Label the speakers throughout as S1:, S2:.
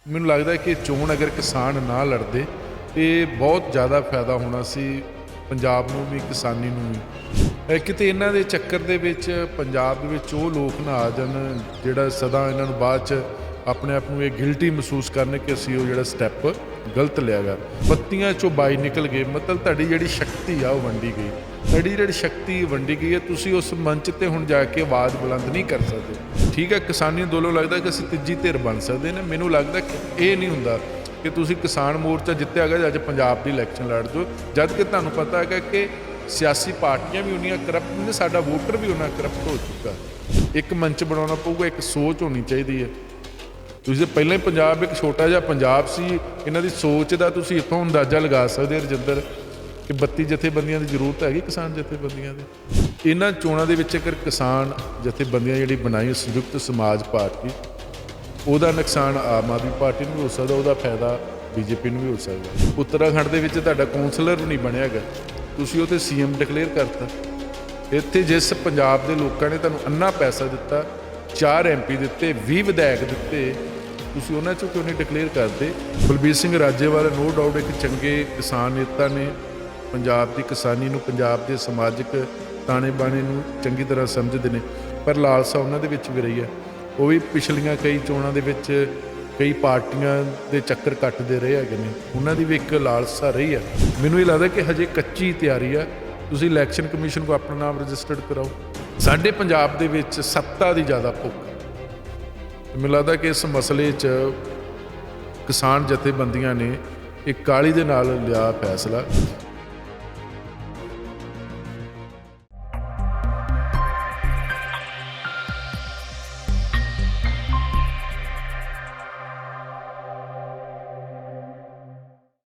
S1: ਮੈਨੂੰ ਲੱਗਦਾ ਕਿ ਚੋਣ ਅਗਰ ਕਿਸਾਨ ਨਾ ਲੜਦੇ ਤੇ ਬਹੁਤ ਜ਼ਿਆਦਾ ਫਾਇਦਾ ਹੋਣਾ ਸੀ ਪੰਜਾਬ ਨੂੰ ਵੀ, ਕਿਸਾਨੀ ਨੂੰ ਵੀ। ਕਿਤੇ ਇਹਨਾਂ ਦੇ ਚੱਕਰ ਦੇ ਵਿੱਚ ਪੰਜਾਬ ਦੇ ਵਿੱਚ ਉਹ ਲੋਕ ਨਾ ਆ ਜਾਣ ਜਿਹੜਾ ਸਦਾ ਇਹਨਾਂ ਨੂੰ ਬਾਅਦ 'ਚ ਆਪਣੇ ਆਪ ਨੂੰ ਇਹ ਗਿਲਟੀ ਮਹਿਸੂਸ ਕਰਨ ਕਿ ਅਸੀਂ ਉਹ ਜਿਹੜਾ ਸਟੈਪ ਗਲਤ ਲਿਆ ਗਾ। ਬੱਤੀਆਂ 'ਚੋਂ ਬਾਈ ਨਿਕਲ ਗਏ, ਮਤਲਬ ਤੁਹਾਡੀ ਜਿਹੜੀ ਸ਼ਕਤੀ ਆ ਉਹ ਵੰਡੀ ਗਈ। ਤੁਹਾਡੀ ਜਿਹੜੀ ਸ਼ਕਤੀ ਵੰਡੀ ਗਈ ਹੈ, ਤੁਸੀਂ ਉਸ ਮੰਚ ਤੇ ਹੁਣ ਜਾ ਕੇ ਆਵਾਜ਼ ਬੁਲੰਦ ਨਹੀਂ ਕਰ ਸਕਦੇ। ਠੀਕ ਹੈ, ਕਿਸਾਨੀ ਅੰਦੋਲਨ ਲੱਗਦਾ ਕਿ ਅਸੀਂ ਤੀਜੀ ਧਿਰ ਬਣ ਸਕਦੇ ਨੇ। ਮੈਨੂੰ ਲੱਗਦਾ ਕਿ ਇਹ ਨਹੀਂ ਹੁੰਦਾ ਕਿ ਤੁਸੀਂ ਕਿਸਾਨ ਮੋਰਚਾ ਜਿੱਤਿਆ ਗਿਆ ਅੱਜ ਪੰਜਾਬ ਦੀ ਇਲੈਕਸ਼ਨ ਲੜ ਜਾਓ, ਜਦ ਕਿ ਤੁਹਾਨੂੰ ਪਤਾ ਹੈਗਾ ਕਿ ਸਿਆਸੀ ਪਾਰਟੀਆਂ ਵੀ ਉਨੀਆਂ ਕਰਪਟ ਨੇ, ਸਾਡਾ ਵੋਟਰ ਵੀ ਉਹਨਾਂ ਕਰਪਟ ਹੋ ਚੁੱਕਾ। ਇੱਕ ਮੰਚ ਬਣਾਉਣਾ ਪਊਗਾ, ਇੱਕ ਸੋਚ ਹੋਣੀ ਚਾਹੀਦੀ ਹੈ। ਤੁਸੀਂ ਪਹਿਲਾਂ ਹੀ ਪੰਜਾਬ ਇੱਕ ਛੋਟਾ ਜਿਹਾ ਪੰਜਾਬ ਸੀ, ਇਹਨਾਂ ਦੀ ਸੋਚ ਦਾ ਤੁਸੀਂ ਇੱਥੋਂ ਅੰਦਾਜ਼ਾ ਲਗਾ ਸਕਦੇ ਹੋ ਰਜਿੰਦਰ ਕਿ 32 ਜਥੇਬੰਦੀਆਂ ਦੀ ਜ਼ਰੂਰਤ ਹੈਗੀ ਕਿਸਾਨ ਜਥੇਬੰਦੀਆਂ ਦੀ। ਇਹਨਾਂ ਚੋਣਾਂ ਦੇ ਵਿੱਚ ਅਗਰ ਕਿਸਾਨ ਜਥੇਬੰਦੀਆਂ ਜਿਹੜੀ ਬਣਾਈ ਸੰਯੁਕਤ ਸਮਾਜ ਪਾਰਟੀ, ਉਹਦਾ ਨੁਕਸਾਨ ਆਮ ਆਦਮੀ ਪਾਰਟੀ ਨੂੰ ਵੀ ਹੋ ਸਕਦਾ, ਉਹਦਾ ਫਾਇਦਾ ਬੀਜੇਪੀ ਨੂੰ ਵੀ ਹੋ ਸਕਦਾ। ਉੱਤਰਾਖੰਡ ਦੇ ਵਿੱਚ ਤੁਹਾਡਾ ਕੌਂਸਲਰ ਵੀ ਨਹੀਂ ਬਣਿਆ ਹੈਗਾ, ਤੁਸੀਂ ਉਹ 'ਤੇ CM ਡਿਕਲੇਅਰ ਕਰਤਾ। ਇੱਥੇ ਜਿਸ ਪੰਜਾਬ ਦੇ ਲੋਕਾਂ ਨੇ ਤੁਹਾਨੂੰ ਅੰਨਾ ਪੈਸਾ ਦਿੱਤਾ, 4 MP ਦਿੱਤੇ, 20 ਵਿਧਾਇਕ ਦਿੱਤੇ, ਤੁਸੀਂ ਉਹਨਾਂ 'ਚੋਂ ਕਿਉਂ ਨਹੀਂ ਡਿਕਲੇਅਰ ਕਰਦੇ? ਬਲਬੀਰ ਸਿੰਘ ਰਾਜੇਵਾਲ ਨੋ ਡਾਊਟ ਇੱਕ ਚੰਗੇ ਕਿਸਾਨ ਨੇਤਾ ਨੇ, ਪੰਜਾਬ ਦੀ ਕਿਸਾਨੀ ਨੂੰ, ਪੰਜਾਬ ਦੇ ਸਮਾਜਿਕ ਤਾਣੇ ਬਾਣੇ ਨੂੰ ਚੰਗੀ ਤਰ੍ਹਾਂ ਸਮਝਦੇ ਨੇ, ਪਰ ਲਾਲਸਾ ਉਹਨਾਂ ਦੇ ਵਿੱਚ ਵੀ ਰਹੀ ਹੈ। ਉਹ ਵੀ ਪਿਛਲੀਆਂ ਕਈ ਚੋਣਾਂ ਦੇ ਵਿੱਚ ਕਈ ਪਾਰਟੀਆਂ ਦੇ ਚੱਕਰ ਕੱਟਦੇ ਰਹੇ ਹੈਗੇ ਨੇ, ਉਹਨਾਂ ਦੀ ਵੀ ਇੱਕ ਲਾਲਸਾ ਰਹੀ ਹੈ। ਮੈਨੂੰ ਇਹ ਲੱਗਦਾ ਕਿ ਹਜੇ ਕੱਚੀ ਤਿਆਰੀ ਆ। ਤੁਸੀਂ ਇਲੈਕਸ਼ਨ ਕਮਿਸ਼ਨ ਕੋਲ ਆਪਣਾ ਨਾਮ ਰਜਿਸਟਰਡ ਕਰਾਓ। ਸਾਡੇ ਪੰਜਾਬ ਦੇ ਵਿੱਚ ਸੱਤਾ ਦੀ ਜ਼ਿਆਦਾ ਭੁੱਖ। ਮੈਨੂੰ ਲੱਗਦਾ ਕਿ ਇਸ ਮਸਲੇ 'ਚ ਕਿਸਾਨ ਜਥੇਬੰਦੀਆਂ ਨੇ ਇੱਕ ਕਾਹਲੀ ਦੇ ਨਾਲ ਲਿਆ ਫੈਸਲਾ।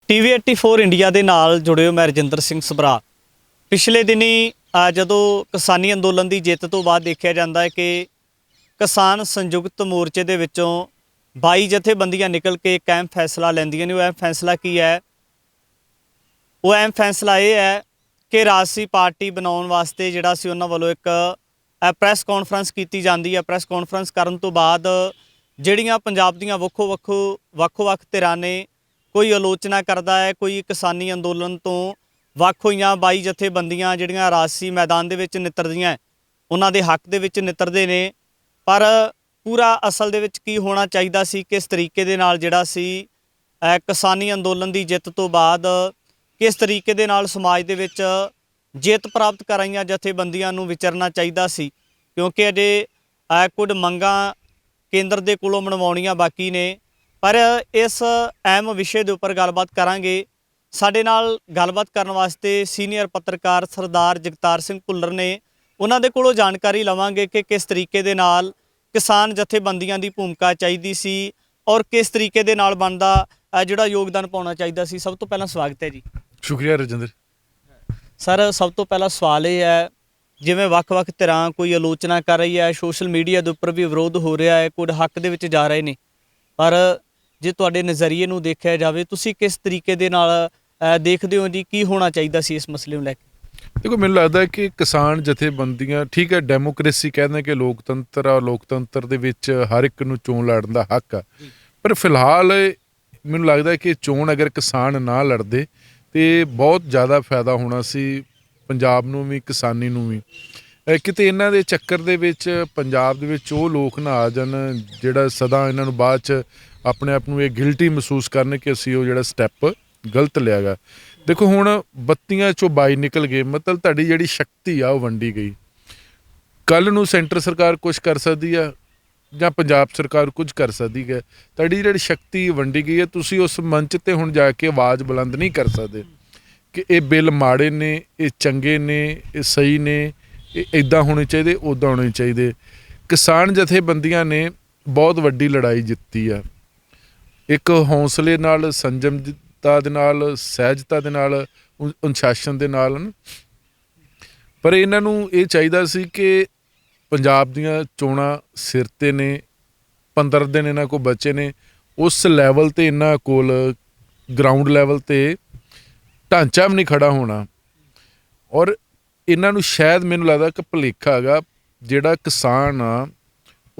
S2: TV 84 ਇੰਡੀਆ ਦੇ ਨਾਲ ਜੁੜੇ ਹੋ, ਮੈਂ ਰਜਿੰਦਰ ਸਿੰਘ ਸਭਰਾ। ਪਿਛਲੇ ਦਿਨੀ ਜਦੋਂ ਕਿਸਾਨੀ ਅੰਦੋਲਨ ਦੀ ਜਿੱਤ ਤੋਂ ਬਾਅਦ ਦੇਖਿਆ ਜਾਂਦਾ ਹੈ ਕਿ ਕਿਸਾਨ ਸੰਯੁਕਤ ਮੋਰਚੇ ਦੇ ਵਿੱਚੋਂ 22 ਜਥੇਬੰਦੀਆਂ ਨਿਕਲ ਕੇ ਇੱਕ ਅਹਿਮ ਫੈਸਲਾ ਲੈਂਦੀਆਂ ਨੇ। ਉਹ ਅਹਿਮ ਫੈਸਲਾ ਕੀ ਹੈ? ਉਹ ਅਹਿਮ ਫੈਸਲਾ ਇਹ ਹੈ ਕਿ ਰਾਜਸੀ ਪਾਰਟੀ ਬਣਾਉਣ ਵਾਸਤੇ ਜਿਹੜਾ ਸੀ ਉਹਨਾਂ ਵੱਲੋਂ ਇੱਕ ਪ੍ਰੈਸ ਕਾਨਫਰੰਸ ਕੀਤੀ ਜਾਂਦੀ ਹੈ। ਪ੍ਰੈਸ ਕਾਨਫਰੰਸ ਕਰਨ ਤੋਂ ਬਾਅਦ ਜਿਹੜੀਆਂ ਪੰਜਾਬ ਦੀਆਂ ਵੱਖ-ਵੱਖ ਧਿਰਾਂ ਨੇ, ਕੋਈ ਆਲੋਚਨਾ ਕਰਦਾ ਹੈ, ਕੋਈ ਕਿਸਾਨੀ ਅੰਦੋਲਨ ਤੋਂ ਵੱਖ ਹੋਈਆਂ 22 ਜਥੇਬੰਦੀਆਂ ਜਿਹੜੀਆਂ ਰਾਜਸੀ ਮੈਦਾਨ ਦੇ ਵਿੱਚ ਨਿੱਤਰਦੀਆਂ, ਉਹਨਾਂ ਦੇ ਹੱਕ ਦੇ ਵਿੱਚ ਨਿੱਤਰਦੇ ਨੇ। ਪਰ ਪੂਰਾ ਅਸਲ ਦੇ ਵਿੱਚ ਕੀ ਹੋਣਾ ਚਾਹੀਦਾ ਸੀ, ਕਿਸ ਤਰੀਕੇ ਦੇ ਨਾਲ ਜਿਹੜਾ ਸੀ ਕਿਸਾਨੀ ਅੰਦੋਲਨ ਦੀ ਜਿੱਤ ਤੋਂ ਬਾਅਦ ਕਿਸ ਤਰੀਕੇ ਦੇ ਨਾਲ ਸਮਾਜ ਦੇ ਵਿੱਚ ਜਿੱਤ ਪ੍ਰਾਪਤ ਕਰਾਈਆਂ ਜਥੇਬੰਦੀਆਂ ਨੂੰ ਵਿਚਰਨਾ ਚਾਹੀਦਾ ਸੀ, ਕਿਉਂਕਿ ਅਜੇ ਕੁਝ ਮੰਗਾਂ ਕੇਂਦਰ ਦੇ ਕੋਲੋਂ ਮਨਵਾਉਣੀਆਂ ਬਾਕੀ ਨੇ। ਪਰ ਇਸ ਅਹਿਮ ਵਿਸ਼ੇ ਦੇ ਉੱਪਰ ਗੱਲਬਾਤ ਕਰਾਂਗੇ। ਸਾਡੇ ਨਾਲ ਗੱਲਬਾਤ ਕਰਨ ਵਾਸਤੇ ਸੀਨੀਅਰ ਪੱਤਰਕਾਰ ਸਰਦਾਰ ਜਗਤਾਰ ਸਿੰਘ ਭੁੱਲਰ ਨੇ। ਉਹਨਾਂ ਦੇ ਕੋਲੋਂ ਜਾਣਕਾਰੀ ਲਵਾਂਗੇ ਕਿ ਕਿਸ ਤਰੀਕੇ ਦੇ ਨਾਲ ਕਿਸਾਨ ਜਥੇਬੰਦੀਆਂ ਦੀ ਭੂਮਿਕਾ ਚਾਹੀਦੀ ਸੀ ਔਰ ਕਿਸ ਤਰੀਕੇ ਦੇ ਨਾਲ ਬਣਦਾ ਜਿਹੜਾ ਯੋਗਦਾਨ ਪਾਉਣਾ ਚਾਹੀਦਾ ਸੀ। ਸਭ ਤੋਂ ਪਹਿਲਾਂ ਸਵਾਗਤ ਹੈ ਜੀ।
S1: ਸ਼ੁਕਰੀਆ ਰਜਿੰਦਰ
S2: ਸਰ। ਸਭ ਤੋਂ ਪਹਿਲਾ ਸਵਾਲ ਇਹ ਹੈ, ਜਿਵੇਂ ਵੱਖ-ਵੱਖ ਧਿਰਾਂ ਕੋਈ ਆਲੋਚਨਾ ਕਰ ਰਹੀ ਹੈ, ਸੋਸ਼ਲ ਮੀਡੀਆ ਦੇ ਉੱਪਰ ਵੀ ਵਿਰੋਧ ਹੋ ਰਿਹਾ ਹੈ, ਕੁਝ ਹੱਕ ਦੇ ਵਿੱਚ ਜਾ ਰਹੇ ਨੇ, ਪਰ ਜੇ ਤੁਹਾਡੇ ਨਜ਼ਰੀਏ ਨੂੰ ਦੇਖਿਆ ਜਾਵੇ, ਤੁਸੀਂ ਕਿਸ ਤਰੀਕੇ ਦੇ ਨਾਲ ਦੇਖਦੇ ਹੋ ਜੀ, ਕੀ ਹੋਣਾ ਚਾਹੀਦਾ ਸੀ ਇਸ ਮਸਲੇ ਨੂੰ ਲੈ ਕੇ?
S1: ਦੇਖੋ, ਮੈਨੂੰ ਲੱਗਦਾ ਕਿ ਕਿਸਾਨ ਜਥੇਬੰਦੀਆਂ, ਠੀਕ ਹੈ, ਡੈਮੋਕ੍ਰੇਸੀ ਕਹਿੰਦੇ ਕਿ ਲੋਕਤੰਤਰ ਆ, ਲੋਕਤੰਤਰ ਦੇ ਵਿੱਚ ਹਰ ਇੱਕ ਨੂੰ ਚੋਣ ਲੜਨ ਦਾ ਹੱਕ ਆ, ਪਰ ਫਿਲਹਾਲ ਮੈਨੂੰ ਲੱਗਦਾ ਕਿ ਚੋਣ ਅਗਰ ਕਿਸਾਨ ਨਾ ਲੜਦੇ ਤੇ ਬਹੁਤ ਜ਼ਿਆਦਾ ਫਾਇਦਾ ਹੋਣਾ ਸੀ ਪੰਜਾਬ ਨੂੰ ਵੀ, ਕਿਸਾਨੀ ਨੂੰ ਵੀ। ਕਿਤੇ ਇਹਨਾਂ ਦੇ ਚੱਕਰ ਦੇ ਵਿੱਚ ਪੰਜਾਬ ਦੇ ਵਿੱਚ ਉਹ ਲੋਕ ਨਾ ਆ ਜਾਣ ਜਿਹੜਾ ਸਦਾ ਇਹਨਾਂ ਨੂੰ ਬਾਅਦ 'ਚ ਆਪਣੇ ਆਪ ਨੂੰ ਇਹ ਗਿਲਟੀ ਮਹਿਸੂਸ ਕਰਨ ਕਿ ਅਸੀਂ ਉਹ ਜਿਹੜਾ ਸਟੈਪ ਗਲਤ ਲਿਆ ਗਾ। ਦੇਖੋ, ਹੁਣ ਬੱਤੀਆਂ 'ਚੋਂ ਬਾਈ ਨਿਕਲ ਗਏ, ਮਤਲਬ ਤੁਹਾਡੀ ਜਿਹੜੀ ਸ਼ਕਤੀ ਆ ਉਹ ਵੰਡੀ ਗਈ। ਕੱਲ੍ਹ ਨੂੰ ਸੈਂਟਰ ਸਰਕਾਰ ਕੁਛ ਕਰ ਸਕਦੀ ਆ ਜਾਂ ਪੰਜਾਬ ਸਰਕਾਰ ਕੁਝ ਕਰ ਸਕਦੀ ਹੈ। ਤੁਹਾਡੀ ਜਿਹੜੀ ਸ਼ਕਤੀ ਵੰਡੀ ਗਈ ਹੈ, ਤੁਸੀਂ ਉਸ ਮੰਚ 'ਤੇ ਹੁਣ ਜਾ ਕੇ ਆਵਾਜ਼ ਬੁਲੰਦ ਨਹੀਂ ਕਰ ਸਕਦੇ ਕਿ ਇਹ ਬਿੱਲ ਮਾੜੇ ਨੇ, ਇਹ ਚੰਗੇ ਨੇ, ਇਹ ਸਹੀ ਨੇ, ਇਹ ਇੱਦਾਂ ਹੋਣੇ ਚਾਹੀਦੇ, ਉੱਦਾਂ ਹੋਣੇ ਚਾਹੀਦੇ। ਕਿਸਾਨ ਜਥੇਬੰਦੀਆਂ ਨੇ ਬਹੁਤ ਵੱਡੀ ਲੜਾਈ ਜਿੱਤੀ ਆ, ਇੱਕ ਹੌਂਸਲੇ ਨਾਲ, ਸੰਜਮਤਾ ਦੇ ਨਾਲ, ਸਹਿਜਤਾ ਦੇ ਨਾਲ, ਅਨੁਸ਼ਾਸਨ ਦੇ ਨਾਲ। ਪਰ ਇਹਨਾਂ ਨੂੰ ਇਹ ਚਾਹੀਦਾ ਸੀ ਕਿ ਪੰਜਾਬ ਦੀਆਂ ਚੋਣਾਂ ਸਿਰ 'ਤੇ ਨੇ, 15 ਦਿਨ ਇਹਨਾਂ ਕੋਲ ਬਚੇ ਨੇ, ਉਸ ਲੈਵਲ 'ਤੇ ਇਹਨਾਂ ਕੋਲ ਗਰਾਊਂਡ ਲੈਵਲ 'ਤੇ ਢਾਂਚਾ ਵੀ ਨਹੀਂ ਖੜਾ ਹੋਣਾ। ਔਰ ਇਹਨਾਂ ਨੂੰ ਸ਼ਾਇਦ ਮੈਨੂੰ ਲੱਗਦਾ ਕਿ ਭੁਲੇਖਾ ਹੈਗਾ, ਜਿਹੜਾ ਕਿਸਾਨ ਆ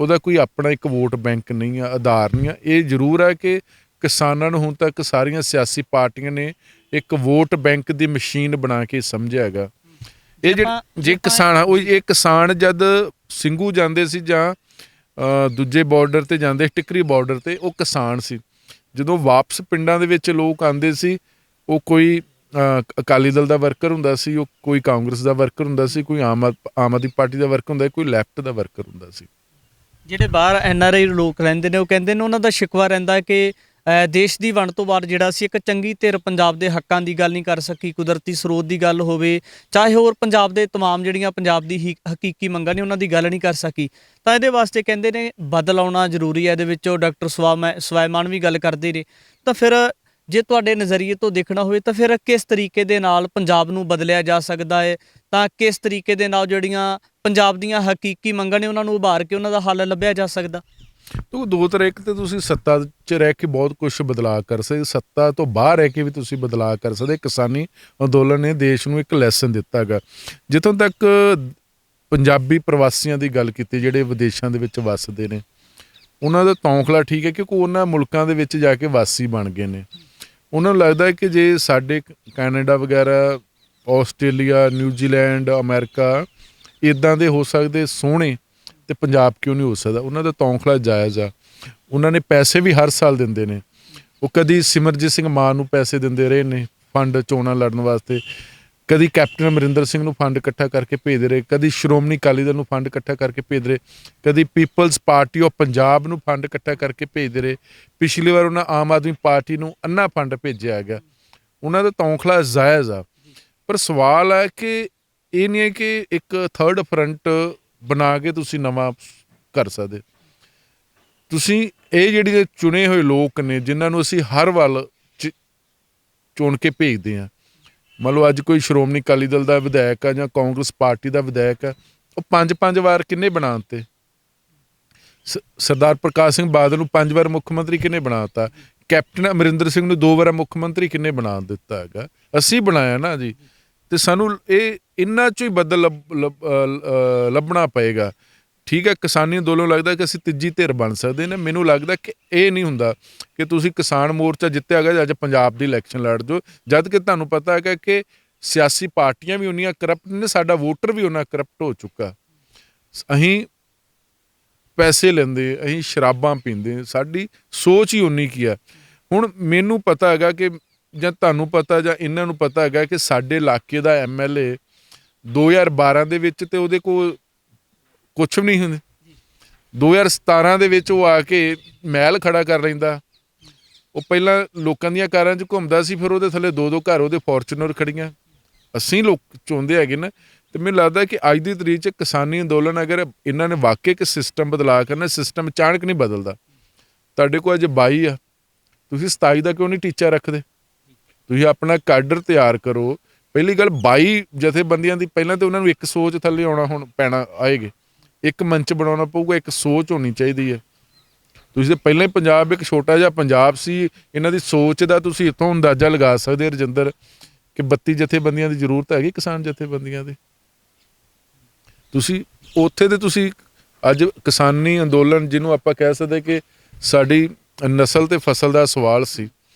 S1: ਉਹਦਾ ਕੋਈ ਆਪਣਾ ਇੱਕ ਵੋਟ ਬੈਂਕ ਨਹੀਂ ਆ, ਆਧਾਰ ਨਹੀਂ ਆ। ਇਹ ਜ਼ਰੂਰ ਹੈ ਕਿ ਕਿਸਾਨਾਂ ਨੂੰ ਹੁਣ ਤੱਕ ਸਾਰੀਆਂ ਸਿਆਸੀ ਪਾਰਟੀਆਂ ਨੇ ਇੱਕ ਵੋਟ ਬੈਂਕ ਦੀ ਮਸ਼ੀਨ ਬਣਾ ਕੇ ਸਮਝਿਆ ਹੈਗਾ। ਇਹ ਜੇ ਕਿਸਾਨ ਆ, ਉਹ ਇਹ ਕਿਸਾਨ ਜਦ ਸਿੰਘੂ ਜਾਂਦੇ ਸੀ ਜਾਂ ਦੂਜੇ ਬਾਰਡਰ ਤੇ ਜਾਂਦੇ, ਟਿਕਰੀ ਬਾਰਡਰ ਤੇ, ਉਹ ਕਿਸਾਨ ਸੀ। ਜਦੋਂ ਵਾਪਸ ਪਿੰਡਾਂ ਦੇ ਵਿੱਚ ਲੋਕ ਆਉਂਦੇ ਸੀ, ਉਹ ਕੋਈ ਅਕਾਲੀ ਦਲ ਦਾ ਵਰਕਰ ਹੁੰਦਾ ਸੀ, ਉਹ ਕੋਈ ਕਾਂਗਰਸ ਦਾ ਵਰਕਰ ਹੁੰਦਾ ਸੀ, ਕੋਈ ਆਮ ਆਦਮੀ ਪਾਰਟੀ ਦਾ ਵਰਕਰ ਹੁੰਦਾ, ਕੋਈ ਲੈਫਟ ਦਾ ਵਰਕਰ ਹੁੰਦਾ ਸੀ।
S2: ਜਿਹੜੇ ਬਾਹਰ NRI ਲੋਕ ਰਹਿੰਦੇ ਨੇ, ਉਹ ਕਹਿੰਦੇ ਨੇ ਉਹਨਾਂ ਦਾ ਸ਼ਿਕਵਾ ਰਹਿੰਦਾ ਕਿ ਦੇਸ਼ ਦੀ ਵੰਡ ਤੋਂ ਬਾਅਦ ਜਿਹੜਾ ਸੀ ਇੱਕ ਚੰਗੀ ਧਿਰ ਪੰਜਾਬ ਦੇ ਹੱਕਾਂ ਦੀ ਗੱਲ ਨਹੀਂ ਕਰ ਸਕੀ। ਕੁਦਰਤੀ ਸਰੋਤ ਦੀ ਗੱਲ ਹੋਵੇ, ਚਾਹੇ ਹੋਰ ਪੰਜਾਬ ਦੇ ਤਮਾਮ ਜਿਹੜੀਆਂ ਪੰਜਾਬ ਦੀ ਹਕੀਕੀ ਮੰਗਾਂ ਨੇ ਉਹਨਾਂ ਦੀ ਗੱਲ ਨਹੀਂ ਕਰ ਸਕੀ। ਤਾਂ ਇਹਦੇ ਵਾਸਤੇ ਕਹਿੰਦੇ ਨੇ ਬਦਲ ਆਉਣਾ ਜ਼ਰੂਰੀ ਹੈ। ਇਹਦੇ ਵਿੱਚੋਂ ਡਾਕਟਰ ਸਵਾਈਮਾਨ ਵੀ ਗੱਲ ਕਰਦੇ ਨੇ। ਤਾਂ ਫਿਰ ਜੇ ਤੁਹਾਡੇ ਨਜ਼ਰੀਏ ਤੋਂ ਦੇਖਣਾ ਹੋਵੇ ਤਾਂ ਫਿਰ ਕਿਸ ਤਰੀਕੇ ਦੇ ਨਾਲ ਪੰਜਾਬ ਨੂੰ ਬਦਲਿਆ ਜਾ ਸਕਦਾ ਹੈ? ਤਾਂ ਕਿਸ ਤਰੀਕੇ ਦੇ ਨਾਲ ਜਿਹੜੀਆਂ ਪੰਜਾਬ ਦੀਆਂ ਹਕੀਕੀ ਮੰਗਾਂ ਨੇ ਉਹਨਾਂ ਨੂੰ ਉਭਾਰ ਕੇ ਉਹਨਾਂ ਦਾ ਹੱਲ ਲੱਭਿਆ ਜਾ ਸਕਦਾ?
S1: ਤੋ ਦੋ ਤਰ੍ਹਾਂ, ਇੱਕ ਤੇ ਤੁਸੀਂ ਸੱਤਾ 'ਚ ਰਹਿ ਕੇ ਬਹੁਤ ਕੁਝ ਬਦਲਾਅ ਕਰ ਸਕਦੇ, ਸੱਤਾ ਤੋਂ ਬਾਹਰ ਰਹਿ ਕੇ ਵੀ ਤੁਸੀਂ ਬਦਲਾਅ ਕਰ ਸਕਦੇ। ਕਿਸਾਨੀ ਅੰਦੋਲਨ ਨੇ ਦੇਸ਼ ਨੂੰ ਇੱਕ ਲੈਸਨ ਦਿੱਤਾ ਹੈਗਾ। ਜਿੱਥੋਂ ਤੱਕ ਪੰਜਾਬੀ ਪ੍ਰਵਾਸੀਆਂ ਦੀ ਗੱਲ ਕੀਤੀ, ਜਿਹੜੇ ਵਿਦੇਸ਼ਾਂ ਦੇ ਵਿੱਚ ਵੱਸਦੇ ਨੇ, ਉਹਨਾਂ ਦਾ ਤੌਖਲਾ ਠੀਕ ਹੈ ਕਿਉਂਕਿ ਉਹਨਾਂ ਮੁਲਕਾਂ ਦੇ ਵਿੱਚ ਜਾ ਕੇ ਵਾਸੀ ਬਣ ਗਏ ਨੇ। ਉਹਨਾਂ ਨੂੰ ਲੱਗਦਾ ਹੈ ਕਿ ਜੇ ਸਾਡੇ ਕੈਨੇਡਾ ਵਗੈਰਾ, ਆਸਟ੍ਰੇਲੀਆ, ਨਿਊਜ਼ੀਲੈਂਡ, ਅਮਰੀਕਾ ਇੱਦਾਂ ਦੇ ਹੋ ਸਕਦੇ ਸੋਹਣੇ, ਤੇ ਪੰਜਾਬ ਕਿਉਂ ਨਹੀਂ ਹੋ ਸਕਦਾ? ਉਹਨਾਂ ਦਾ ਤੌਖਲਾ ਜਾਇਜ਼ ਆ। ਉਹਨਾਂ ਨੇ ਪੈਸੇ ਵੀ ਹਰ ਸਾਲ ਦਿੰਦੇ ਨੇ। ਉਹ ਕਦੀ ਸਿਮਰਜੀਤ ਸਿੰਘ ਮਾਨ ਨੂੰ ਪੈਸੇ ਦਿੰਦੇ ਰਹੇ ਨੇ ਫੰਡ ਚੋਣਾਂ ਲੜਨ ਵਾਸਤੇ, ਕਦੀ ਕੈਪਟਨ ਅਮਰਿੰਦਰ ਸਿੰਘ ਨੂੰ ਫੰਡ ਇਕੱਠਾ ਕਰਕੇ ਭੇਜਦੇ ਰਹੇ, ਕਦੀ ਸ਼੍ਰੋਮਣੀ ਅਕਾਲੀ ਦਲ ਨੂੰ ਫੰਡ ਇਕੱਠਾ ਕਰਕੇ ਭੇਜਦੇ ਰਹੇ, ਕਦੀ ਪੀਪਲਜ਼ ਪਾਰਟੀ ਆਫ ਪੰਜਾਬ ਨੂੰ ਫੰਡ ਇਕੱਠਾ ਕਰਕੇ ਭੇਜਦੇ ਰਹੇ। ਪਿਛਲੀ ਵਾਰ ਉਹਨਾਂ ਆਮ ਆਦਮੀ ਪਾਰਟੀ ਨੂੰ ਅੰਨਾ ਫੰਡ ਭੇਜਿਆ ਹੈਗਾ। ਉਹਨਾਂ ਦਾ ਤੌਖਲਾ ਜਾਇਜ਼ ਆ। ਪਰ ਸਵਾਲ ਹੈ ਕਿ ਇਹ ਨਹੀਂ ਹੈ ਕਿ ਇੱਕ ਥਰਡ ਫਰੰਟ ਬਣਾ ਕੇ ਤੁਸੀਂ ਨਵਾਂ ਕਰ ਸਕਦੇ। ਤੁਸੀਂ ਇਹ ਜਿਹੜੇ ਚੁਣੇ ਹੋਏ ਲੋਕ ਨੇ, ਜਿਨ੍ਹਾਂ ਨੂੰ ਅਸੀਂ ਹਰ ਵੱਲ ਚੁਣ ਕੇ ਭੇਜਦੇ ਹਾਂ, ਮੰਨ ਲਓ ਅੱਜ ਕੋਈ ਸ਼੍ਰੋਮਣੀ ਅਕਾਲੀ ਦਲ ਦਾ ਵਿਧਾਇਕ ਆ ਜਾਂ ਕਾਂਗਰਸ ਪਾਰਟੀ ਦਾ ਵਿਧਾਇਕ ਆ, ਉਹ 5 ਵਾਰ ਕਿਹਨੇ ਬਣਾ ਦਿੱਤੇ? ਸਰਦਾਰ ਪ੍ਰਕਾਸ਼ ਸਿੰਘ ਬਾਦਲ ਨੂੰ 5 ਵਾਰ ਮੁੱਖ ਮੰਤਰੀ ਕਿਹਨੇ ਬਣਾ ਦਿੱਤਾ? ਕੈਪਟਨ ਅਮਰਿੰਦਰ ਸਿੰਘ ਨੂੰ 2 ਵਾਰ ਮੁੱਖ ਮੰਤਰੀ ਕਿਹਨੇ ਬਣਾ ਦਿੱਤਾ ਹੈਗਾ? ਅਸੀਂ ਬਣਾਇਆ ਨਾ ਜੀ। ਤੇ ਸਾਨੂੰ ਇਹ ਇਹਨਾਂ 'ਚੋਂ ਹੀ ਬਦਲ ਲੱਭਣਾ ਪਏਗਾ। ਠੀਕ ਹੈ, ਕਿਸਾਨੀ ਅੰਦੋਲਨ ਲੱਗਦਾ ਕਿ ਅਸੀਂ ਤੀਜੀ ਧਿਰ ਬਣ ਸਕਦੇ ਨੇ। ਮੈਨੂੰ ਲੱਗਦਾ ਕਿ ਇਹ ਨਹੀਂ ਹੁੰਦਾ ਕਿ ਤੁਸੀਂ ਕਿਸਾਨ ਮੋਰਚਾ ਜਿੱਤਿਆ ਹੈਗਾ ਅੱਜ ਪੰਜਾਬ ਦੀ ਇਲੈਕਸ਼ਨ ਲੜ ਜਾਓ, ਜਦ ਕਿ ਤੁਹਾਨੂੰ ਪਤਾ ਹੈਗਾ ਕਿ ਸਿਆਸੀ ਪਾਰਟੀਆਂ ਵੀ ਉਨੀਆਂ ਕਰਪਟ ਨੇ, ਸਾਡਾ ਵੋਟਰ ਵੀ ਉਹਨਾਂ ਕਰਪਟ ਹੋ ਚੁੱਕਾ। ਅਸੀਂ ਪੈਸੇ ਲੈਂਦੇ, ਅਸੀਂ ਸ਼ਰਾਬਾਂ ਪੀਂਦੇ, ਸਾਡੀ ਸੋਚ ਹੀ ਉਨੀ ਕੀ ਆ। ਹੁਣ ਮੈਨੂੰ ਪਤਾ ਹੈਗਾ ਕਿ ਜਾਂ ਤੁਹਾਨੂੰ ਪਤਾ ਜਾਂ ਇਹਨਾਂ ਨੂੰ ਪਤਾ ਹੈਗਾ ਕਿ ਸਾਡੇ ਇਲਾਕੇ ਦਾ MLA 2012 ਦੇ ਵਿੱਚ ਤੇ ਉਹਦੇ ਕੋਲ ਕੁਛ ਵੀ ਨਹੀਂ ਹੁੰਦੇ। 2017 ਦੇ ਵਿੱਚ ਉਹ ਆ ਕੇ ਮਹਿਲ ਖੜਾ ਕਰ ਲੈਂਦਾ। ਉਹ ਪਹਿਲਾਂ ਲੋਕਾਂ ਦੀਆਂ ਕਾਰਾਂ 'ਚ ਘੁੰਮਦਾ ਸੀ, ਫਿਰ ਉਹਦੇ ਥੱਲੇ 2 ਘਰ ਉਹਦੇ ਫੋਰਚੂਨਰ ਖੜੀਆਂ। ਅਸੀਂ ਲੋਕ ਚਾਹੁੰਦੇ ਹੈਗੇ ਨਾ। ਤੇ ਮੈਨੂੰ ਲੱਗਦਾ ਕਿ ਅੱਜ ਦੀ ਤਰੀਕ 'ਚ ਕਿਸਾਨੀ ਅੰਦੋਲਨ ਅਗਰ ਇਹਨਾਂ ਨੇ ਵਾਕਈ ਕਿ ਸਿਸਟਮ ਬਦਲਾ ਕਰਨਾ, ਸਿਸਟਮ ਅਚਾਨਕ ਨਹੀਂ ਬਦਲਦਾ। ਤੁਹਾਡੇ ਕੋਲ ਅੱਜ 22 ਆ, ਤੁਸੀਂ 27 ਦਾ ਕਿਉਂ ਨਹੀਂ ਟੀਚਾ ਰੱਖਦੇ? ਤੁਸੀਂ ਆਪਣਾ ਕਾਡਰ ਤਿਆਰ ਕਰੋ। ਪਹਿਲੀ ਗੱਲ 22 ਜਥੇਬੰਦੀਆਂ ਦੀ, ਪਹਿਲਾਂ ਤਾਂ ਉਹਨਾਂ ਨੂੰ ਇੱਕ ਸੋਚ ਥੱਲੇ ਆਉਣਾ ਹੁਣ ਪੈਣਾ ਆਏਗੇ, ਇੱਕ ਮੰਚ ਬਣਾਉਣਾ ਪਊਗਾ, ਇੱਕ ਸੋਚ ਹੋਣੀ ਚਾਹੀਦੀ ਹੈ। ਤੁਸੀਂ ਤਾਂ ਪਹਿਲਾਂ ਹੀ ਪੰਜਾਬ ਇੱਕ ਛੋਟਾ ਜਿਹਾ ਪੰਜਾਬ ਸੀ, ਇਹਨਾਂ ਦੀ ਸੋਚ ਦਾ ਤੁਸੀਂ ਇੱਥੋਂ ਅੰਦਾਜ਼ਾ ਲਗਾ ਸਕਦੇ ਹੋ ਰਜਿੰਦਰ ਕਿ 32 ਜਥੇਬੰਦੀਆਂ ਦੀ ਜ਼ਰੂਰਤ ਹੈਗੀ ਕਿਸਾਨ ਜਥੇਬੰਦੀਆਂ ਦੀ। ਤੁਸੀਂ ਉੱਥੇ ਤੇ ਤੁਸੀਂ ਅੱਜ ਕਿਸਾਨੀ ਅੰਦੋਲਨ ਜਿਹਨੂੰ ਆਪਾਂ ਕਹਿ ਸਕਦੇ ਕਿ ਸਾਡੀ ਨਸਲ ਤੇ ਫਸਲ ਦਾ ਸਵਾਲ ਸੀ,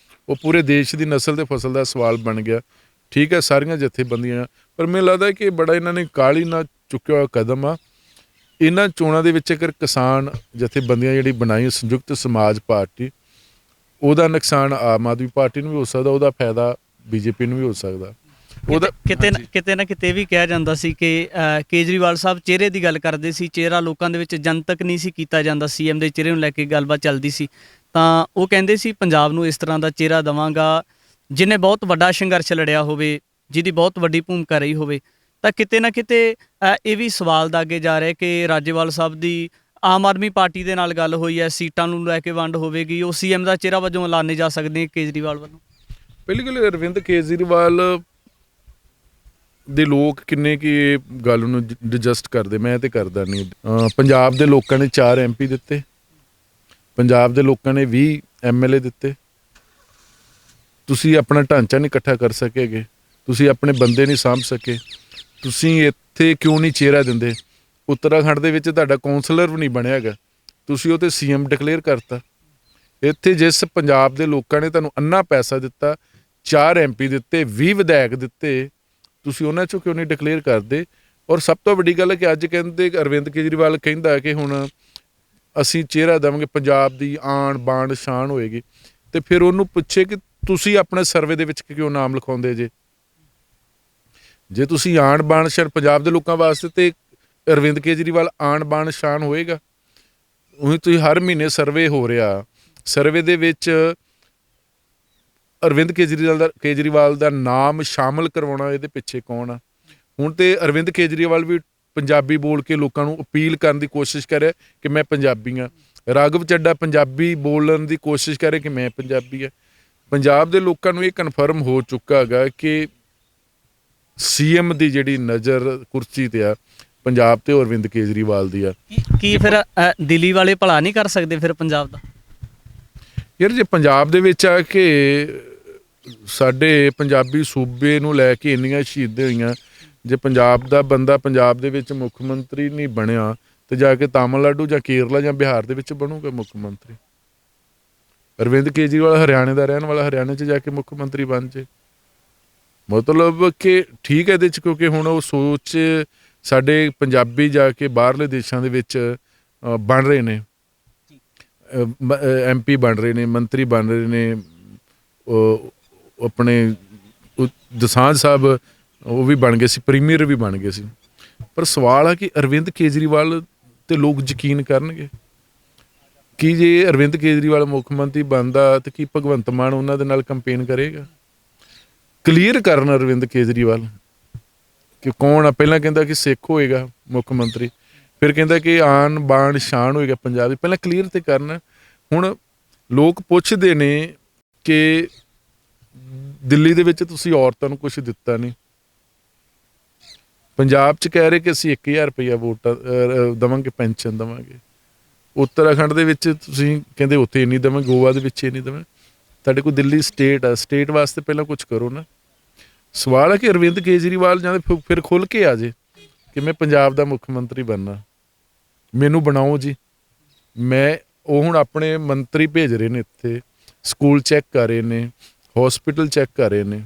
S1: ਉਹ ਪੂਰੇ ਦੇਸ਼ ਦੀ ਨਸਲ ਤੇ ਫਸਲ ਦਾ ਸਵਾਲ ਬਣ ਗਿਆ। ਠੀਕ ਹੈ, ਸਾਰੀਆਂ ਜਥੇਬੰਦੀਆਂ, ਪਰ ਮੈਨੂੰ ਲੱਗਦਾ ਕਿ ਬੜਾ ਇਹਨਾਂ ਨੇ ਕਾਹਲੀ ਨਾਲ ਚੁੱਕਿਆ ਹੋਇਆ ਕਦਮ ਆ। ਇਹਨਾਂ ਚੋਣਾਂ ਦੇ ਵਿੱਚ ਅਗਰ ਕਿਸਾਨ ਜਥੇਬੰਦੀਆਂ ਜਿਹੜੀ ਬਣਾਈ ਸੰਯੁਕਤ ਸਮਾਜ ਪਾਰਟੀ, ਉਹਦਾ ਨੁਕਸਾਨ ਆਮ ਆਦਮੀ ਪਾਰਟੀ ਨੂੰ ਵੀ ਹੋ ਸਕਦਾ, ਉਹਦਾ ਫਾਇਦਾ BJP ਨੂੰ ਵੀ ਹੋ ਸਕਦਾ। ਉਹਦਾ
S2: ਕਿਤੇ ਨਾ ਕਿਤੇ ਵੀ ਕਿਹਾ ਜਾਂਦਾ ਸੀ ਕਿ ਕੇਜਰੀਵਾਲ ਸਾਹਿਬ ਚਿਹਰੇ ਦੀ ਗੱਲ ਕਰਦੇ ਸੀ, ਚਿਹਰਾ ਲੋਕਾਂ ਦੇ ਵਿੱਚ ਜਨਤਕ ਨਹੀਂ ਸੀ ਕੀਤਾ ਜਾਂਦਾ। CM ਦੇ ਚਿਹਰੇ ਨੂੰ ਲੈ ਕੇ ਗੱਲਬਾਤ ਚੱਲਦੀ ਸੀ, ਤਾਂ ਉਹ ਕਹਿੰਦੇ ਸੀ ਪੰਜਾਬ ਨੂੰ ਇਸ ਤਰ੍ਹਾਂ ਦਾ ਚਿਹਰਾ ਦੇਵਾਂਗਾ ਜਿਹਨੇ ਬਹੁਤ ਵੱਡਾ ਸੰਘਰਸ਼ ਲੜਿਆ ਹੋਵੇ, ਜਿਹਦੀ ਬਹੁਤ ਵੱਡੀ ਭੂਮਿਕਾ ਰਹੀ ਹੋਵੇ। ਤਾਂ ਕਿਤੇ ਨਾ ਕਿਤੇ ਇਹ ਵੀ ਸਵਾਲ ਦਾਗੇ ਜਾ ਰਿਹਾ ਕਿ ਰਾਜੇਵਾਲ ਸਾਹਿਬ ਦੀ ਆਮ ਆਦਮੀ ਪਾਰਟੀ ਦੇ ਨਾਲ ਗੱਲ ਹੋਈ ਹੈ, ਸੀਟਾਂ ਨੂੰ ਲੈ ਕੇ ਵੰਡ ਹੋਵੇਗੀ, ਉਹ CM ਦਾ ਚਿਹਰਾ ਵਜੋਂ ਐਲਾਨੇ ਜਾ ਸਕਦੇ ਨੇ ਕੇਜਰੀਵਾਲ ਵੱਲੋਂ।
S1: ਪਹਿਲੀ ਗੱਲ, ਅਰਵਿੰਦ ਕੇਜਰੀਵਾਲ ਦੇ ਲੋਕ ਕਿੰਨੇ ਕੀ ਇਹ ਗੱਲ ਨੂੰ ਡਿਜਸਟ ਕਰਦੇ, ਮੈਂ ਤੇ ਕਰਦਾ ਨਹੀਂ। ਪੰਜਾਬ ਦੇ ਲੋਕਾਂ ਨੇ 4 MP ਦਿੱਤੇ, ਪੰਜਾਬ ਦੇ ਲੋਕਾਂ ਨੇ 20 MLA ਦਿੱਤੇ। ਤੁਸੀਂ ਆਪਣਾ ਢਾਂਚਾ ਨਹੀਂ ਇਕੱਠਾ ਕਰ ਸਕੇਗੇ, ਤੁਸੀਂ ਆਪਣੇ ਬੰਦੇ ਨਹੀਂ ਸਾਂਭ ਸਕੇ, ਤੁਸੀਂ ਇੱਥੇ ਕਿਉਂ ਨਹੀਂ ਚਿਹਰਾ ਦਿੰਦੇ? ਉੱਤਰਾਖੰਡ ਦੇ ਵਿੱਚ ਤੁਹਾਡਾ ਕੌਂਸਲਰ ਵੀ ਨਹੀਂ ਬਣਿਆ ਹੈਗਾ, ਤੁਸੀਂ ਉਹ 'ਤੇ CM ਡਿਕਲੇਅਰ ਕਰਤਾ। ਇੱਥੇ ਜਿਸ ਪੰਜਾਬ ਦੇ ਲੋਕਾਂ ਨੇ ਤੁਹਾਨੂੰ ਅੰਨਾ ਪੈਸਾ ਦਿੱਤਾ, 4 MP ਦਿੱਤੇ, 20 ਵਿਧਾਇਕ ਦਿੱਤੇ, ਤੁਸੀਂ ਉਹਨਾਂ 'ਚੋਂ ਕਿਉਂ ਨਹੀਂ ਡਿਕਲੇਅਰ ਕਰਦੇ? ਔਰ ਸਭ ਤੋਂ ਵੱਡੀ ਗੱਲ ਹੈ ਕਿ ਅੱਜ ਕਹਿੰਦੇ ਅਰਵਿੰਦ ਕੇਜਰੀਵਾਲ ਕਹਿੰਦਾ ਕਿ ਹੁਣ ਅਸੀਂ ਚਿਹਰਾ ਦੇਵਾਂਗੇ, ਪੰਜਾਬ ਦੀ ਆਣ ਬਾਣ ਸ਼ਾਨ ਹੋਏਗੀ। ਤੇ ਫਿਰ ਉਹਨੂੰ ਪੁੱਛੇ ਕਿ ਤੁਸੀਂ ਆਪਣੇ ਸਰਵੇ ਦੇ ਵਿੱਚ ਕਿਉਂ ਨਾਮ ਲਿਖਾਉਂਦੇ ਜੇ ਤੁਸੀਂ ਆਣ ਬਾਣ ਸ਼ਾਨ ਪੰਜਾਬ ਦੇ ਲੋਕਾਂ ਵਾਸਤੇ, ਤੇ ਅਰਵਿੰਦ ਕੇਜਰੀਵਾਲ ਆਣ ਬਾਣ ਸ਼ਾਨ ਹੋਏਗਾ। ਉਹੀ ਤੁਸੀਂ ਹਰ ਮਹੀਨੇ ਸਰਵੇ ਹੋ ਰਿਹਾ, ਸਰਵੇ ਦੇ ਵਿੱਚ ਅਰਵਿੰਦ ਕੇਜਰੀਵਾਲ ਦਾ ਨਾਮ ਸ਼ਾਮਲ ਕਰਵਾਉਣਾ, ਇਹਦੇ ਪਿੱਛੇ ਕੌਣ ਆ? ਹੁਣ ਤੇ ਅਰਵਿੰਦ ਕੇਜਰੀਵਾਲ ਵੀ ਪੰਜਾਬੀ ਬੋਲ ਕੇ ਲੋਕਾਂ ਨੂੰ ਅਪੀਲ ਕਰਨ ਦੀ ਕੋਸ਼ਿਸ਼ ਕਰ ਰਿਹਾ ਕਿ ਮੈਂ ਪੰਜਾਬੀ ਹਾਂ। ਰਾਘਵ ਚੱਡਾ ਪੰਜਾਬੀ ਬੋਲਣ ਦੀ ਕੋਸ਼ਿਸ਼ ਕਰ ਰਿਹਾ ਕਿ ਮੈਂ ਪੰਜਾਬੀ ਹਾਂ। ਪੰਜਾਬ ਦੇ ਲੋਕਾਂ ਨੂੰ ਇਹ ਕਨਫਰਮ ਹੋ ਚੁੱਕਾ ਹੈਗਾ ਕਿ CM ਦੀ ਜਿਹੜੀ ਨਜ਼ਰ ਕੁਰਸੀ ਤੇ ਆ ਪੰਜਾਬ ਤੇ ਅਰਵਿੰਦ ਕੇਜਰੀਵਾਲ ਦੀ ਆ।
S2: ਕੀ ਫਿਰ ਦਿੱਲੀ ਵਾਲੇ ਭਲਾ ਨਹੀਂ ਕਰ ਸਕਦੇ ਫਿਰ ਪੰਜਾਬ ਦਾ?
S1: ਯਾਰ ਜੇ ਪੰਜਾਬ ਦੇ ਵਿੱਚ ਆ ਕੇ ਸਾਡੇ ਪੰਜਾਬੀ ਸੂਬੇ ਨੂੰ ਲੈ ਕੇ ਇੰਨੀਆਂ ਸ਼ਹੀਦੀਆਂ ਹੋਈਆਂ, ਜੇ ਪੰਜਾਬ ਦਾ ਬੰਦਾ ਪੰਜਾਬ ਦੇ ਵਿੱਚ ਮੁੱਖ ਮੰਤਰੀ ਨਹੀਂ ਬਣਿਆ ਤੇ ਜਾ ਕੇ ਤਾਮਿਲਨਾਡੂ ਜਾਂ ਕੇਰਲਾ ਜਾਂ ਬਿਹਾਰ ਦੇ ਵਿੱਚ ਬਣੂਗਾ ਮੁੱਖ ਮੰਤਰੀ। ਅਰਵਿੰਦ ਕੇਜਰੀਵਾਲ ਹਰਿਆਣੇ ਦਾ ਰਹਿਣ ਵਾਲਾ, ਹਰਿਆਣੇ 'ਚ ਜਾ ਕੇ ਮੁੱਖ ਮੰਤਰੀ ਬਣ ਜੇ। ਮਤਲਬ ਕਿ ਠੀਕ ਹੈ ਇਹਦੇ 'ਚ, ਕਿਉਂਕਿ ਹੁਣ ਉਹ ਸੋਚ ਸਾਡੇ ਪੰਜਾਬੀ ਜਾ ਕੇ ਬਾਹਰਲੇ ਦੇਸ਼ਾਂ ਦੇ ਵਿੱਚ ਬਣ ਰਹੇ ਨੇ, MP ਬਣ ਰਹੇ ਨੇ, ਮੰਤਰੀ ਬਣ ਰਹੇ ਨੇ। ਆਪਣੇ ਦਸਾਂਝ ਸਾਹਿਬ ਉਹ ਵੀ ਬਣ ਗਏ ਸੀ, ਪ੍ਰੀਮੀਅਰ ਵੀ ਬਣ ਗਏ ਸੀ। ਪਰ ਸਵਾਲ ਆ ਕਿ ਅਰਵਿੰਦ ਕੇਜਰੀਵਾਲ ਤੇ ਲੋਕ ਯਕੀਨ ਕਰਨਗੇ ਕਿ ਜੇ ਅਰਵਿੰਦ ਕੇਜਰੀਵਾਲ ਮੁੱਖ ਮੰਤਰੀ ਬਣਦਾ ਤੇ ਕੀ ਭਗਵੰਤ ਮਾਨ ਉਹਨਾਂ ਦੇ ਨਾਲ ਕੰਪੇਨ ਕਰੇਗਾ? ਕਲੀਅਰ ਕਰਨ ਅਰਵਿੰਦ ਕੇਜਰੀਵਾਲ ਕਿ ਕੌਣ ਆ। ਪਹਿਲਾਂ ਕਹਿੰਦਾ ਕਿ ਸਿੱਖ ਹੋਏਗਾ ਮੁੱਖ ਮੰਤਰੀ, ਫਿਰ ਕਹਿੰਦਾ ਕਿ ਆਨ ਬਾਣ ਸ਼ਾਨ ਹੋਏਗਾ ਪੰਜਾਬ ਦੀ। ਪਹਿਲਾਂ ਕਲੀਅਰ ਤੇ ਕਰਨ। ਹੁਣ ਲੋਕ ਪੁੱਛਦੇ ਨੇ ਕਿ ਦਿੱਲੀ ਦੇ ਵਿੱਚ ਤੁਸੀਂ ਔਰਤਾਂ ਨੂੰ ਕੁਛ ਦਿੱਤਾ ਨਹੀਂ, ਪੰਜਾਬ 'ਚ ਕਹਿ ਰਹੇ ਕਿ ਅਸੀਂ 1000 ਰੁਪਈਆ ਵੋਟ ਦੇਵਾਂਗੇ, ਪੈਨਸ਼ਨ ਦੇਵਾਂਗੇ। ਉੱਤਰਾਖੰਡ ਦੇ ਵਿੱਚ ਤੁਸੀਂ ਕਹਿੰਦੇ ਉੱਥੇ ਇੰਨੀ ਦੇਵਾਂਗੇ, ਗੋਆ ਦੇ ਵਿੱਚ ਇੰਨੀ ਦੇਵਾਂਗੇ। ਤੁਹਾਡੇ ਕੋਲ ਦਿੱਲੀ ਸਟੇਟ ਆ, ਸਟੇਟ ਵਾਸਤੇ ਪਹਿਲਾਂ ਕੁਛ ਕਰੋ ਨਾ। ਸਵਾਲ ਹੈ ਕਿ ਅਰਵਿੰਦ ਕੇਜਰੀਵਾਲ ਜਾਂ ਫਿਰ ਖੁੱਲ੍ਹ ਕੇ ਆ ਜੇ ਕਿ ਮੈਂ ਪੰਜਾਬ ਦਾ ਮੁੱਖ ਮੰਤਰੀ ਬਣਨਾ, ਮੈਨੂੰ ਬਣਾਓ ਜੀ। ਉਹ ਹੁਣ ਆਪਣੇ ਮੰਤਰੀ ਭੇਜ ਰਹੇ ਨੇ ਇੱਥੇ, ਸਕੂਲ ਚੈੱਕ ਕਰ ਰਹੇ ਨੇ, ਹੌਸਪੀਟਲ ਚੈੱਕ ਕਰ ਰਹੇ ਨੇ।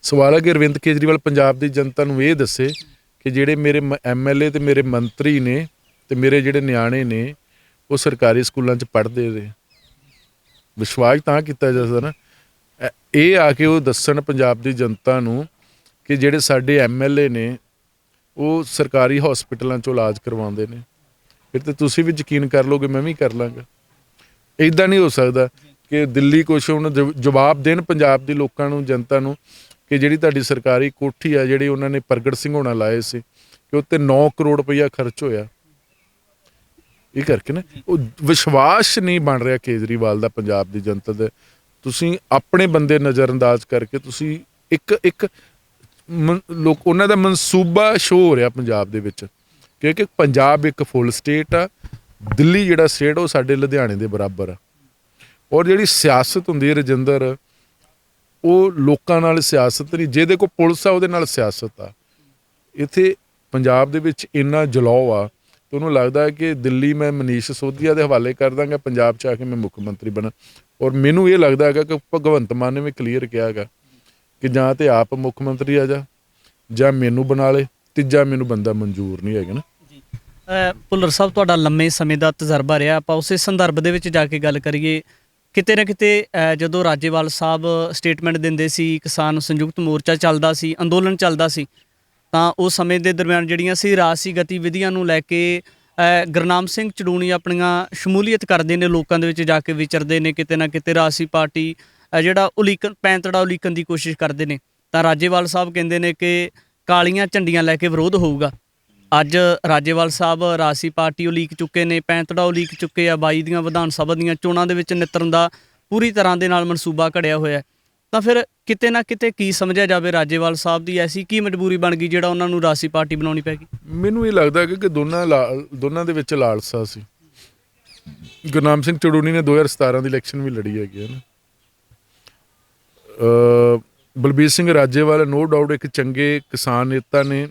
S1: ਸਵਾਲ ਹੈ ਕਿ ਅਰਵਿੰਦ ਕੇਜਰੀਵਾਲ ਪੰਜਾਬ ਦੀ ਜਨਤਾ ਨੂੰ ਇਹ ਦੱਸੇ ਕਿ ਜਿਹੜੇ ਮੇਰੇ MLA ਤੇ ਮੇਰੇ ਮੰਤਰੀ ਨੇ ਤੇ ਮੇਰੇ ਜਿਹੜੇ ਨਿਆਣੇ ਨੇ ਉਹ ਸਰਕਾਰੀ ਸਕੂਲਾਂ 'ਚ ਪੜ੍ਹਦੇ ਨੇ। ਵਿਸ਼ਵਾਸ ਤਾਂ ਕੀਤਾ ਜਾ ਸਕਦਾ ਨਾ, ਇਹ ਆ ਕੇ ਉਹ ਦੱਸਣ ਪੰਜਾਬ ਦੀ ਜਨਤਾ ਨੂੰ ਕਿ ਜਿਹੜੇ ਸਾਡੇ MLA ਨੇ ਉਹ ਸਰਕਾਰੀ ਹੌਸਪੀਟਲਾਂ 'ਚੋਂ ਇਲਾਜ ਕਰਵਾਉਂਦੇ ਨੇ। ਫਿਰ ਤਾਂ ਤੁਸੀਂ ਵੀ ਯਕੀਨ ਕਰ ਲਓਗੇ, ਮੈਂ ਵੀ ਕਰ ਲਾਂਗਾ। ਇੱਦਾਂ ਨਹੀਂ ਹੋ ਸਕਦਾ ਕਿ ਦਿੱਲੀ ਕੁਛ ਹੁਣ ਜਵਾਬ ਦੇਣ ਪੰਜਾਬ ਦੇ ਲੋਕਾਂ ਨੂੰ, ਜਨਤਾ ਨੂੰ, ਕਿ ਜਿਹੜੀ ਤੁਹਾਡੀ ਸਰਕਾਰੀ ਕੋਠੀ ਆ, ਜਿਹੜੀ ਉਹਨਾਂ ਨੇ ਪ੍ਰਗਟ ਸਿੰਘ ਹੋਣਾ ਲਾਏ ਸੀ, ਕਿ ਉੱਤੇ 9 ਕਰੋੜ ਰੁਪਈਆ ਖਰਚ ਹੋਇਆ। ਇਹ ਕਰਕੇ ਨਾ ਉਹ ਵਿਸ਼ਵਾਸ ਨਹੀਂ ਬਣ ਰਿਹਾ ਕੇਜਰੀਵਾਲ ਦਾ ਪੰਜਾਬ ਦੀ ਜਨਤਾ ਦਾ। ਤੁਸੀਂ ਆਪਣੇ ਬੰਦੇ ਨਜ਼ਰ ਅੰਦਾਜ਼ ਕਰਕੇ ਤੁਸੀਂ ਇੱਕ ਲੋਕ ਉਹਨਾਂ ਦਾ ਮਨਸੂਬਾ ਸ਼ੋਅ ਹੋ ਰਿਹਾ ਪੰਜਾਬ ਦੇ ਵਿੱਚ, ਕਿਉਂਕਿ ਪੰਜਾਬ ਇੱਕ ਫੁੱਲ ਸਟੇਟ ਆ, ਦਿੱਲੀ ਜਿਹੜਾ ਸਟੇਟ ਉਹ ਸਾਡੇ ਲੁਧਿਆਣੇ ਦੇ ਬਰਾਬਰ ਆ। ਔਰ ਜਿਹੜੀ ਸਿਆਸਤ ਹੁੰਦੀ ਹੈ ਰਜਿੰਦਰ, ਉਹ ਲੋਕਾਂ ਨਾਲ ਸਿਆਸਤ ਨਹੀਂ, ਜਿਹਦੇ ਕੋਲ ਪੁਲਿਸ ਆ ਉਹਦੇ ਨਾਲ ਸਿਆਸਤ ਆ। ਇੱਥੇ ਪੰਜਾਬ ਦੇ ਵਿੱਚ ਇੰਨਾ ਜਲਾਓ ਆ ਤੇ ਉਹਨੂੰ ਲੱਗਦਾ ਕਿ ਦਿੱਲੀ ਮੈਂ ਮਨੀਸ਼ ਸਿਸੋਦੀਆ ਦੇ ਹਵਾਲੇ ਕਰ ਦਾਂਗਾ, ਪੰਜਾਬ 'ਚ ਆ ਕੇ ਮੈਂ ਮੁੱਖ ਮੰਤਰੀ ਬਣਾ। ਔਰ ਮੈਨੂੰ ਇਹ ਲੱਗਦਾ ਹੈਗਾ ਕਿ ਭਗਵੰਤ ਮਾਨ ਨੇ ਵੀ ਕਲੀਅਰ ਕਿਹਾ ਹੈਗਾ ਕਿ ਜਾਂ ਤੇ ਆਪ ਮੁੱਖ ਮੰਤਰੀ ਆ ਜਾ, ਜਾਂ ਮੈਨੂੰ ਬਣਾ ਲੈ, ਤੀਜਾ ਮੈਨੂੰ ਬੰਦਾ ਮਨਜ਼ੂਰ ਨਹੀਂ ਹੈਗਾ ਨਾ।
S2: ਭੁੱਲਰ ਸਾਹਿਬ, ਤੁਹਾਡਾ ਲੰਮੇ ਸਮੇਂ ਦਾ ਤਜਰਬਾ ਰਿਹਾ। ਆਪਾਂ ਉਸੇ ਸੰਦਰਭ ਦੇ ਵਿੱਚ ਜਾ ਕੇ ਗੱਲ ਕਰੀਏ, ਕਿਤੇ ਨਾ ਕਿਤੇ ਜਦੋਂ ਰਾਜੇਵਾਲ ਸਾਹਿਬ ਸਟੇਟਮੈਂਟ ਦਿੰਦੇ ਸੀ, ਕਿਸਾਨ ਸੰਯੁਕਤ ਮੋਰਚਾ ਚੱਲਦਾ ਸੀ, ਅੰਦੋਲਨ ਚੱਲਦਾ ਸੀ, ਤਾਂ ਉਸ ਸਮੇਂ ਦੇ ਦਰਮਿਆਨ ਜਿਹੜੀਆਂ ਸੀ ਰਾਜਸੀ ਗਤੀਵਿਧੀਆਂ ਨੂੰ ਲੈ ਕੇ ਗੁਰਨਾਮ ਸਿੰਘ ਚੜੂਣੀ ਆਪਣੀਆਂ ਸ਼ਮੂਲੀਅਤ ਕਰਦੇ ਨੇ, ਲੋਕਾਂ ਦੇ ਵਿੱਚ ਜਾ ਕੇ ਵਿਚਰਦੇ ਨੇ, ਕਿਤੇ ਨਾ ਕਿਤੇ ਰਾਜਸੀ ਪਾਰਟੀ ਜਿਹੜਾ ਪੈਂਤੜਾ ਉਲੀਕਣ ਦੀ ਕੋਸ਼ਿਸ਼ ਕਰਦੇ ਨੇ। ਤਾਂ ਰਾਜੇਵਾਲ ਸਾਹਿਬ ਕਹਿੰਦੇ ਨੇ ਕਿ ਕਾਲੀਆਂ ਝੰਡੀਆਂ ਲੈ ਕੇ ਵਿਰੋਧ ਹੋਊਗਾ। ਅੱਜ ਰਾਜੇਵਾਲ ਸਾਹਿਬ ਰਾਜਸੀ ਪਾਰਟੀ ਉਲੀਕ ਚੁੱਕੇ ਨੇ, ਪੈਂਤੜਾ ਉਲੀਕ ਚੁੱਕੇ ਆ, 22 ਦੀਆਂ ਵਿਧਾਨ ਸਭਾ ਦੀਆਂ ਚੋਣਾਂ ਦੇ ਵਿੱਚ ਨਿੱਤਰਨ ਦਾ ਪੂਰੀ ਤਰ੍ਹਾਂ ਦੇ ਨਾਲ ਮਨਸੂਬਾ ਘੜਿਆ ਹੋਇਆ। ਤਾਂ ਫਿਰ ਕਿਤੇ ਨਾ ਕਿਤੇ ਕੀ ਸਮਝਿਆ ਜਾਵੇ, ਰਾਜੇਵਾਲ ਸਾਹਿਬ ਦੀ ਐਸੀ ਕੀ ਮਜਬੂਰੀ ਬਣ ਗਈ ਜਿਹੜਾ ਉਹਨਾਂ ਨੂੰ ਰਾਜਸੀ ਪਾਰਟੀ ਬਣਾਉਣੀ ਪੈ ਗਈ? ਮੈਨੂੰ ਇਹ ਲੱਗਦਾ ਕਿ ਦੋਨਾਂ ਦੇ ਵਿੱਚ ਲਾਲਸਾ ਸੀ। ਗੁਰਨਾਮ ਸਿੰਘ ਚੜੂਣੀ ਨੇ 2017 ਦੀ ਇਲੈਕਸ਼ਨ ਵੀ ਲੜੀ ਹੈਗੀ ਹੈ ਨਾ। ਬਲਬੀਰ ਸਿੰਘ ਰਾਜੇਵਾਲ ਨੋ ਡਾਊਟ ਇੱਕ ਚੰਗੇ ਕਿਸਾਨ ਨੇਤਾ ਨੇ,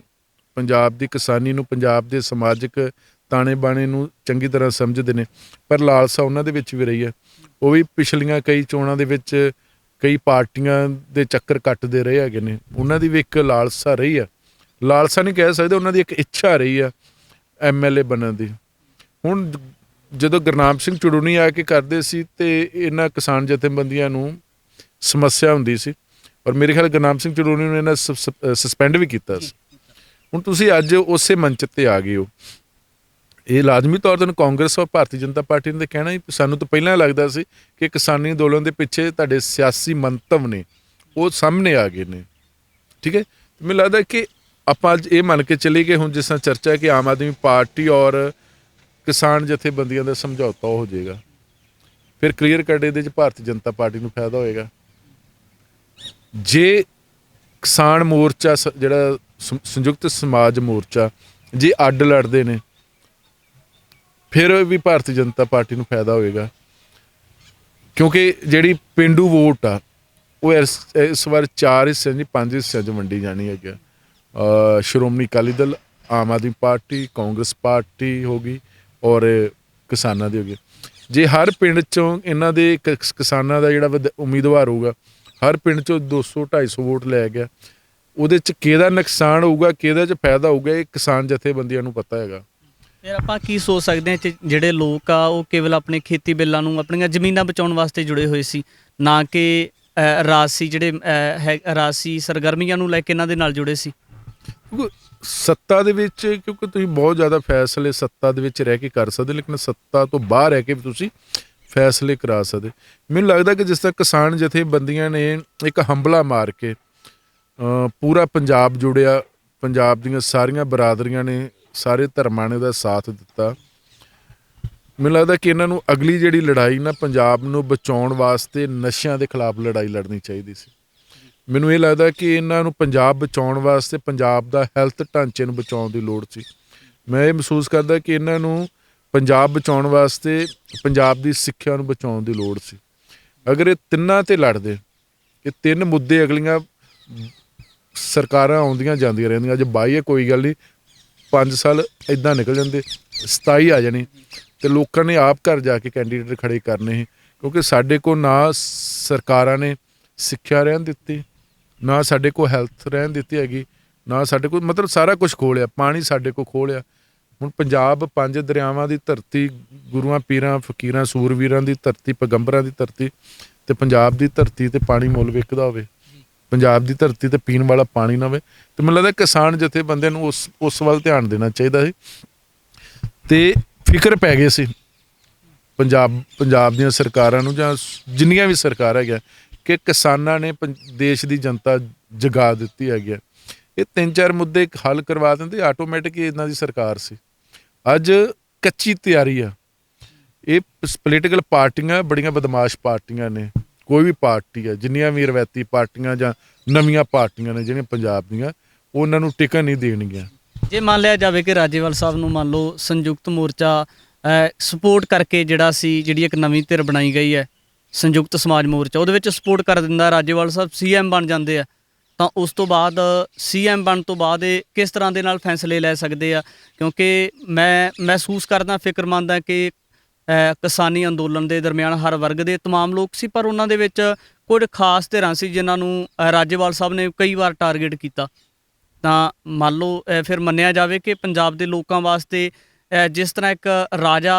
S2: ਪੰਜਾਬ ਦੀ ਕਿਸਾਨੀ ਨੂੰ, ਪੰਜਾਬ ਦੇ ਸਮਾਜਿਕ
S1: ਤਾਣੇ ਬਾਣੇ ਨੂੰ ਚੰਗੀ ਤਰ੍ਹਾਂ ਸਮਝਦੇ ਨੇ, ਪਰ ਲਾਲਸਾ ਉਹਨਾਂ ਦੇ ਵਿੱਚ ਵੀ ਰਹੀ ਹੈ। ਉਹ ਵੀ ਪਿਛਲੀਆਂ ਕਈ ਚੋਣਾਂ ਦੇ ਵਿੱਚ ਕਈ ਪਾਰਟੀਆਂ ਦੇ ਚੱਕਰ ਕੱਟਦੇ ਰਹੇ ਹੈਗੇ ਨੇ। ਉਹਨਾਂ ਦੀ ਵੀ ਇੱਕ ਲਾਲਸਾ ਰਹੀ ਆ, ਲਾਲਸਾ ਨਹੀਂ ਕਹਿ ਸਕਦੇ, ਉਹਨਾਂ ਦੀ ਇੱਕ ਇੱਛਾ ਰਹੀ ਆ MLA ਬਣਨ ਦੀ। ਹੁਣ ਜਦੋਂ ਗੁਰਨਾਮ ਸਿੰਘ ਚੜੂਨੀ ਆ ਕੇ ਕਰਦੇ ਸੀ ਤੇ ਇਹਨਾਂ ਕਿਸਾਨ ਜਥੇਬੰਦੀਆਂ ਨੂੰ ਸਮੱਸਿਆ ਹੁੰਦੀ ਸੀ, ਔਰ ਮੇਰੇ ਖਿਆਲ ਗੁਰਨਾਮ ਸਿੰਘ ਚੜੂਨੀ ਨੂੰ ਇਹਨਾਂ ਸਸਪੈਂਡ ਵੀ ਕੀਤਾ ਸੀ। ਹੁਣ ਤੁਸੀਂ ਅੱਜ ਉਸੇ ਮੰਚ ਤੇ ਆ ਗਏ ਹੋ। ਇਹ ਲਾਜ਼ਮੀ ਤੌਰ 'ਤੇ ਕਾਂਗਰਸ ਔਰ ਭਾਰਤੀ ਜਨਤਾ ਪਾਰਟੀ ਨੇ ਕਹਿਣਾ ਹੀ, ਸਾਨੂੰ ਤਾਂ ਪਹਿਲਾਂ ਲੱਗਦਾ ਸੀ ਕਿ ਕਿਸਾਨੀ ਅੰਦੋਲਨ ਦੇ ਪਿੱਛੇ ਤੁਹਾਡੇ ਸਿਆਸੀ ਮੰਤਵ ਨੇ, ਉਹ ਸਾਹਮਣੇ ਆ ਗਏ ਨੇ। ਠੀਕ ਹੈ, ਮੈਨੂੰ ਲੱਗਦਾ ਕਿ ਆਪਾਂ ਅੱਜ ਇਹ ਮੰਨ ਕੇ ਚੱਲੀਏ ਕਿ ਹੁਣ ਜਿਸ ਤਰ੍ਹਾਂ ਚਰਚਾ ਹੈ ਕਿ ਆਮ ਆਦਮੀ ਪਾਰਟੀ ਔਰ ਕਿਸਾਨ ਜਥੇਬੰਦੀਆਂ ਦਾ ਸਮਝੌਤਾ ਹੋ ਜਾਏਗਾ, ਫਿਰ ਕਲੀਅਰ ਕੱਟ ਇਹਦੇ 'ਚ ਭਾਰਤੀ ਜਨਤਾ ਪਾਰਟੀ ਨੂੰ ਫਾਇਦਾ ਹੋਏਗਾ। ਜੇ ਕਿਸਾਨ ਮੋਰਚਾ ਜਿਹੜਾ ਸੰਯੁਕਤ ਸਮਾਜ ਮੋਰਚਾ ਜੇ ਅੱਡ ਲੜਦੇ ਨੇ, ਫਿਰ ਵੀ ਭਾਰਤੀ ਜਨਤਾ ਪਾਰਟੀ ਨੂੰ ਫਾਇਦਾ ਹੋਏਗਾ, ਕਿਉਂਕਿ ਜਿਹੜੀ ਪੇਂਡੂ ਵੋਟ ਆ ਉਹ ਇਸ ਵਾਰ 4 ਹਿੱਸਿਆਂ 'ਚ 5 ਹਿੱਸਿਆਂ 'ਚ ਵੰਡੀ ਜਾਣੀ ਹੈਗੀ। ਸ਼੍ਰੋਮਣੀ ਅਕਾਲੀ ਦਲ, ਆਮ ਆਦਮੀ ਪਾਰਟੀ, ਕਾਂਗਰਸ ਪਾਰਟੀ ਹੋ ਗਈ ਔਰ ਕਿਸਾਨਾਂ ਦੀ ਹੋ ਗਈ। ਜੇ ਹਰ ਪਿੰਡ 'ਚੋਂ ਇਹਨਾਂ ਦੇ ਕਿਸਾਨਾਂ ਦਾ ਜਿਹੜਾ ਉਮੀਦਵਾਰ ਹੋਊਗਾ, ਹਰ ਪਿੰਡ 'ਚੋਂ 200-250 ਵੋਟ ਲੈ ਗਿਆ, ਉਹਦੇ 'ਚ ਕਿਹਦਾ ਨੁਕਸਾਨ ਹੋਊਗਾ, ਕਿਹਦੇ 'ਚ ਫਾਇਦਾ ਹੋਊਗਾ, ਇਹ ਕਿਸਾਨ ਜਥੇਬੰਦੀਆਂ ਨੂੰ ਪਤਾ ਹੈਗਾ।
S2: ਫਿਰ ਆਪਾਂ ਕੀ ਸੋਚ ਸਕਦੇ ਹਾਂ ਜਿਹੜੇ ਲੋਕ ਆ ਉਹ ਕੇਵਲ ਆਪਣੇ ਖੇਤੀ ਬਿੱਲਾਂ ਨੂੰ, ਆਪਣੀਆਂ ਜ਼ਮੀਨਾਂ ਬਚਾਉਣ ਵਾਸਤੇ ਜੁੜੇ ਹੋਏ ਸੀ, ਨਾ ਕਿ ਰਾਜਸੀ ਰਾਜਸੀ ਸਰਗਰਮੀਆਂ ਨੂੰ ਲੈ ਕੇ ਇਹਨਾਂ ਦੇ ਨਾਲ ਜੁੜੇ ਸੀ।
S1: ਸੱਤਾ ਦੇ ਵਿੱਚ ਕਿਉਂਕਿ ਤੁਸੀਂ ਬਹੁਤ ਜ਼ਿਆਦਾ ਫੈਸਲੇ ਸੱਤਾ ਦੇ ਵਿੱਚ ਰਹਿ ਕੇ ਕਰ ਸਕਦੇ, ਲੇਕਿਨ ਸੱਤਾ ਤੋਂ ਬਾਹਰ ਰਹਿ ਕੇ ਵੀ ਤੁਸੀਂ ਫੈਸਲੇ ਕਰਾ ਸਕਦੇ। ਮੈਨੂੰ ਲੱਗਦਾ ਕਿ ਜਿਸ ਤਰ੍ਹਾਂ ਕਿਸਾਨ ਜਥੇਬੰਦੀਆਂ ਨੇ ਇੱਕ ਹੰਬਲਾ ਮਾਰ ਕੇ ਪੂਰਾ ਪੰਜਾਬ ਜੁੜਿਆ, ਪੰਜਾਬ ਦੀਆਂ ਸਾਰੀਆਂ ਬਰਾਦਰੀਆਂ ਨੇ, ਸਾਰੇ ਧਰਮਾਂ ਨੇ ਉਹਦਾ ਸਾਥ ਦਿੱਤਾ। ਮੈਨੂੰ ਲੱਗਦਾ ਕਿ ਇਹਨਾਂ ਨੂੰ ਅਗਲੀ ਜਿਹੜੀ ਲੜਾਈ ਨਾ ਪੰਜਾਬ ਨੂੰ ਬਚਾਉਣ ਵਾਸਤੇ ਨਸ਼ਿਆਂ ਦੇ ਖਿਲਾਫ ਲੜਾਈ ਲੜਨੀ ਚਾਹੀਦੀ ਸੀ। ਮੈਨੂੰ ਇਹ ਲੱਗਦਾ ਕਿ ਇਹਨਾਂ ਨੂੰ ਪੰਜਾਬ ਬਚਾਉਣ ਵਾਸਤੇ ਪੰਜਾਬ ਦਾ ਹੈਲਥ ਢਾਂਚੇ ਨੂੰ ਬਚਾਉਣ ਦੀ ਲੋੜ ਸੀ। ਮੈਂ ਇਹ ਮਹਿਸੂਸ ਕਰਦਾ ਕਿ ਇਹਨਾਂ ਨੂੰ ਪੰਜਾਬ ਬਚਾਉਣ ਵਾਸਤੇ ਪੰਜਾਬ ਦੀ ਸਿੱਖਿਆ ਨੂੰ ਬਚਾਉਣ ਦੀ ਲੋੜ ਸੀ। ਅਗਰ ਇਹ ਤਿੰਨਾਂ 'ਤੇ ਲੜਦੇ, ਇਹ ਤਿੰਨ ਮੁੱਦੇ ਅਗਲੀਆਂ ਸਰਕਾਰਾਂ ਆਉਂਦੀਆਂ ਜਾਂਦੀਆਂ ਰਹਿੰਦੀਆਂ, ਅੱਜ 22 ਹੈ ਕੋਈ ਗੱਲ ਨਹੀਂ, 5 ਸਾਲ ਇੱਦਾਂ ਨਿਕਲ ਜਾਂਦੇ, 27 ਆ ਜਾਣੀ, ਅਤੇ ਲੋਕਾਂ ਨੇ ਆਪ ਘਰ ਜਾ ਕੇ ਕੈਂਡੀਡੇਟ ਖੜ੍ਹੇ ਕਰਨੇ ਸੀ। ਕਿਉਂਕਿ ਸਾਡੇ ਕੋਲ ਨਾ ਸਰਕਾਰਾਂ ਨੇ ਸਿੱਖਿਆ ਰਹਿਣ ਦਿੱਤੀ, ਨਾ ਸਾਡੇ ਕੋਲ ਹੈਲਥ ਰਹਿਣ ਦਿੱਤੀ ਹੈਗੀ, ਨਾ ਸਾਡੇ ਕੋਲ ਮਤਲਬ ਸਾਰਾ ਕੁਛ ਖੋਹ ਲਿਆ, ਪਾਣੀ ਸਾਡੇ ਕੋਲ ਖੋਹ ਲਿਆ। ਹੁਣ ਪੰਜਾਬ 5 ਦਰਿਆਵਾਂ ਦੀ ਧਰਤੀ, ਗੁਰੂਆਂ ਪੀਰਾਂ ਫਕੀਰਾਂ ਸੂਰਵੀਰਾਂ ਦੀ ਧਰਤੀ, ਪੈਗੰਬਰਾਂ ਦੀ ਧਰਤੀ, ਅਤੇ ਪੰਜਾਬ ਦੀ ਧਰਤੀ 'ਤੇ ਪਾਣੀ ਮੁੱਲ ਵਿਕਦਾ ਹੋਵੇ, ਪੰਜਾਬ ਦੀ ਧਰਤੀ 'ਤੇ ਪੀਣ ਵਾਲਾ ਪਾਣੀ ਨਾ ਹੋਵੇ, ਅਤੇ ਮੈਨੂੰ ਲੱਗਦਾ ਕਿਸਾਨ ਜਥੇਬੰਦੀਆਂ ਨੂੰ ਉਸ ਵੱਲ ਧਿਆਨ ਦੇਣਾ ਚਾਹੀਦਾ ਸੀ। ਅਤੇ ਫਿਕਰ ਪੈ ਗਏ ਸੀ ਪੰਜਾਬ ਦੀਆਂ ਸਰਕਾਰਾਂ ਨੂੰ, ਜਾਂ ਜਿੰਨੀਆਂ ਵੀ ਸਰਕਾਰ ਹੈਗੀਆਂ, ਕਿ ਕਿਸਾਨਾਂ ਨੇ ਦੇਸ਼ ਦੀ ਜਨਤਾ ਜਗਾ ਦਿੱਤੀ ਹੈਗੀ ਹੈ। ਇਹ 3-4 ਮੁੱਦੇ ਹੱਲ ਕਰਵਾ ਦਿੰਦੇ, ਆਟੋਮੈਟਿਕ ਇਹਨਾਂ ਦੀ ਸਰਕਾਰ ਸੀ। ਅੱਜ ਕੱਚੀ ਤਿਆਰੀ ਆ। ਇਹ ਪੋਲੀਟੀਕਲ ਪਾਰਟੀਆਂ ਬੜੀਆਂ ਬਦਮਾਸ਼ ਪਾਰਟੀਆਂ ਨੇ, ਕੋਈ ਵੀ ਪਾਰਟੀ ਹੈ, ਜਿੰਨੀਆਂ ਵੀ ਰਵਾਇਤੀ ਪਾਰਟੀਆਂ ਜਾਂ ਨਵੀਆਂ ਪਾਰਟੀਆਂ ਨੇ ਜਿਹੜੀਆਂ ਪੰਜਾਬ ਦੀਆਂ, ਉਹਨਾਂ ਨੂੰ ਟਿਕਣ ਨਹੀਂ ਦੇਣਗੀਆਂ।
S2: ਜੇ ਮੰਨ ਲਿਆ ਜਾਵੇ ਕਿ ਰਾਜੇਵਾਲ ਸਾਹਿਬ ਨੂੰ ਮੰਨ ਲਓ ਸੰਯੁਕਤ ਮੋਰਚਾ ਸਪੋਰਟ ਕਰਕੇ ਜਿਹੜੀ ਇੱਕ ਨਵੀਂ ਧਿਰ ਬਣਾਈ ਗਈ ਹੈ ਸੰਯੁਕਤ ਸਮਾਜ ਮੋਰਚਾ, ਉਹਦੇ ਵਿੱਚ ਸਪੋਰਟ ਕਰ ਦਿੰਦਾ, ਰਾਜੇਵਾਲ ਸਾਹਿਬ CM ਬਣ ਜਾਂਦੇ ਆ, ਤਾਂ ਉਸ ਤੋਂ ਬਾਅਦ CM ਬਣਨ ਤੋਂ ਬਾਅਦ ਇਹ ਕਿਸ ਤਰ੍ਹਾਂ ਦੇ ਨਾਲ ਫੈਸਲੇ ਲੈ ਸਕਦੇ ਆ? ਕਿਉਂਕਿ ਮੈਂ ਮਹਿਸੂਸ ਕਰਦਾ, ਫਿਕਰਮੰਦ ਹਾਂ ਕਿ ਕਿਸਾਨੀ ਅੰਦੋਲਨ ਦੇ ਦਰਮਿਆਨ ਹਰ ਵਰਗ ਦੇ ਤਮਾਮ ਲੋਕ ਸੀ, ਪਰ ਉਹਨਾਂ ਦੇ ਵਿੱਚ ਕੁਝ ਖਾਸ ਧਿਰਾਂ ਸੀ ਜਿਨ੍ਹਾਂ ਨੂੰ ਰਾਜੇਵਾਲ ਸਾਹਿਬ ਨੇ ਕਈ ਵਾਰ ਟਾਰਗੇਟ ਕੀਤਾ। ਤਾਂ ਮੰਨ ਲਓ ਫਿਰ ਮੰਨਿਆ ਜਾਵੇ ਕਿ ਪੰਜਾਬ ਦੇ ਲੋਕਾਂ ਵਾਸਤੇ ਜਿਸ ਤਰ੍ਹਾਂ ਇੱਕ ਰਾਜਾ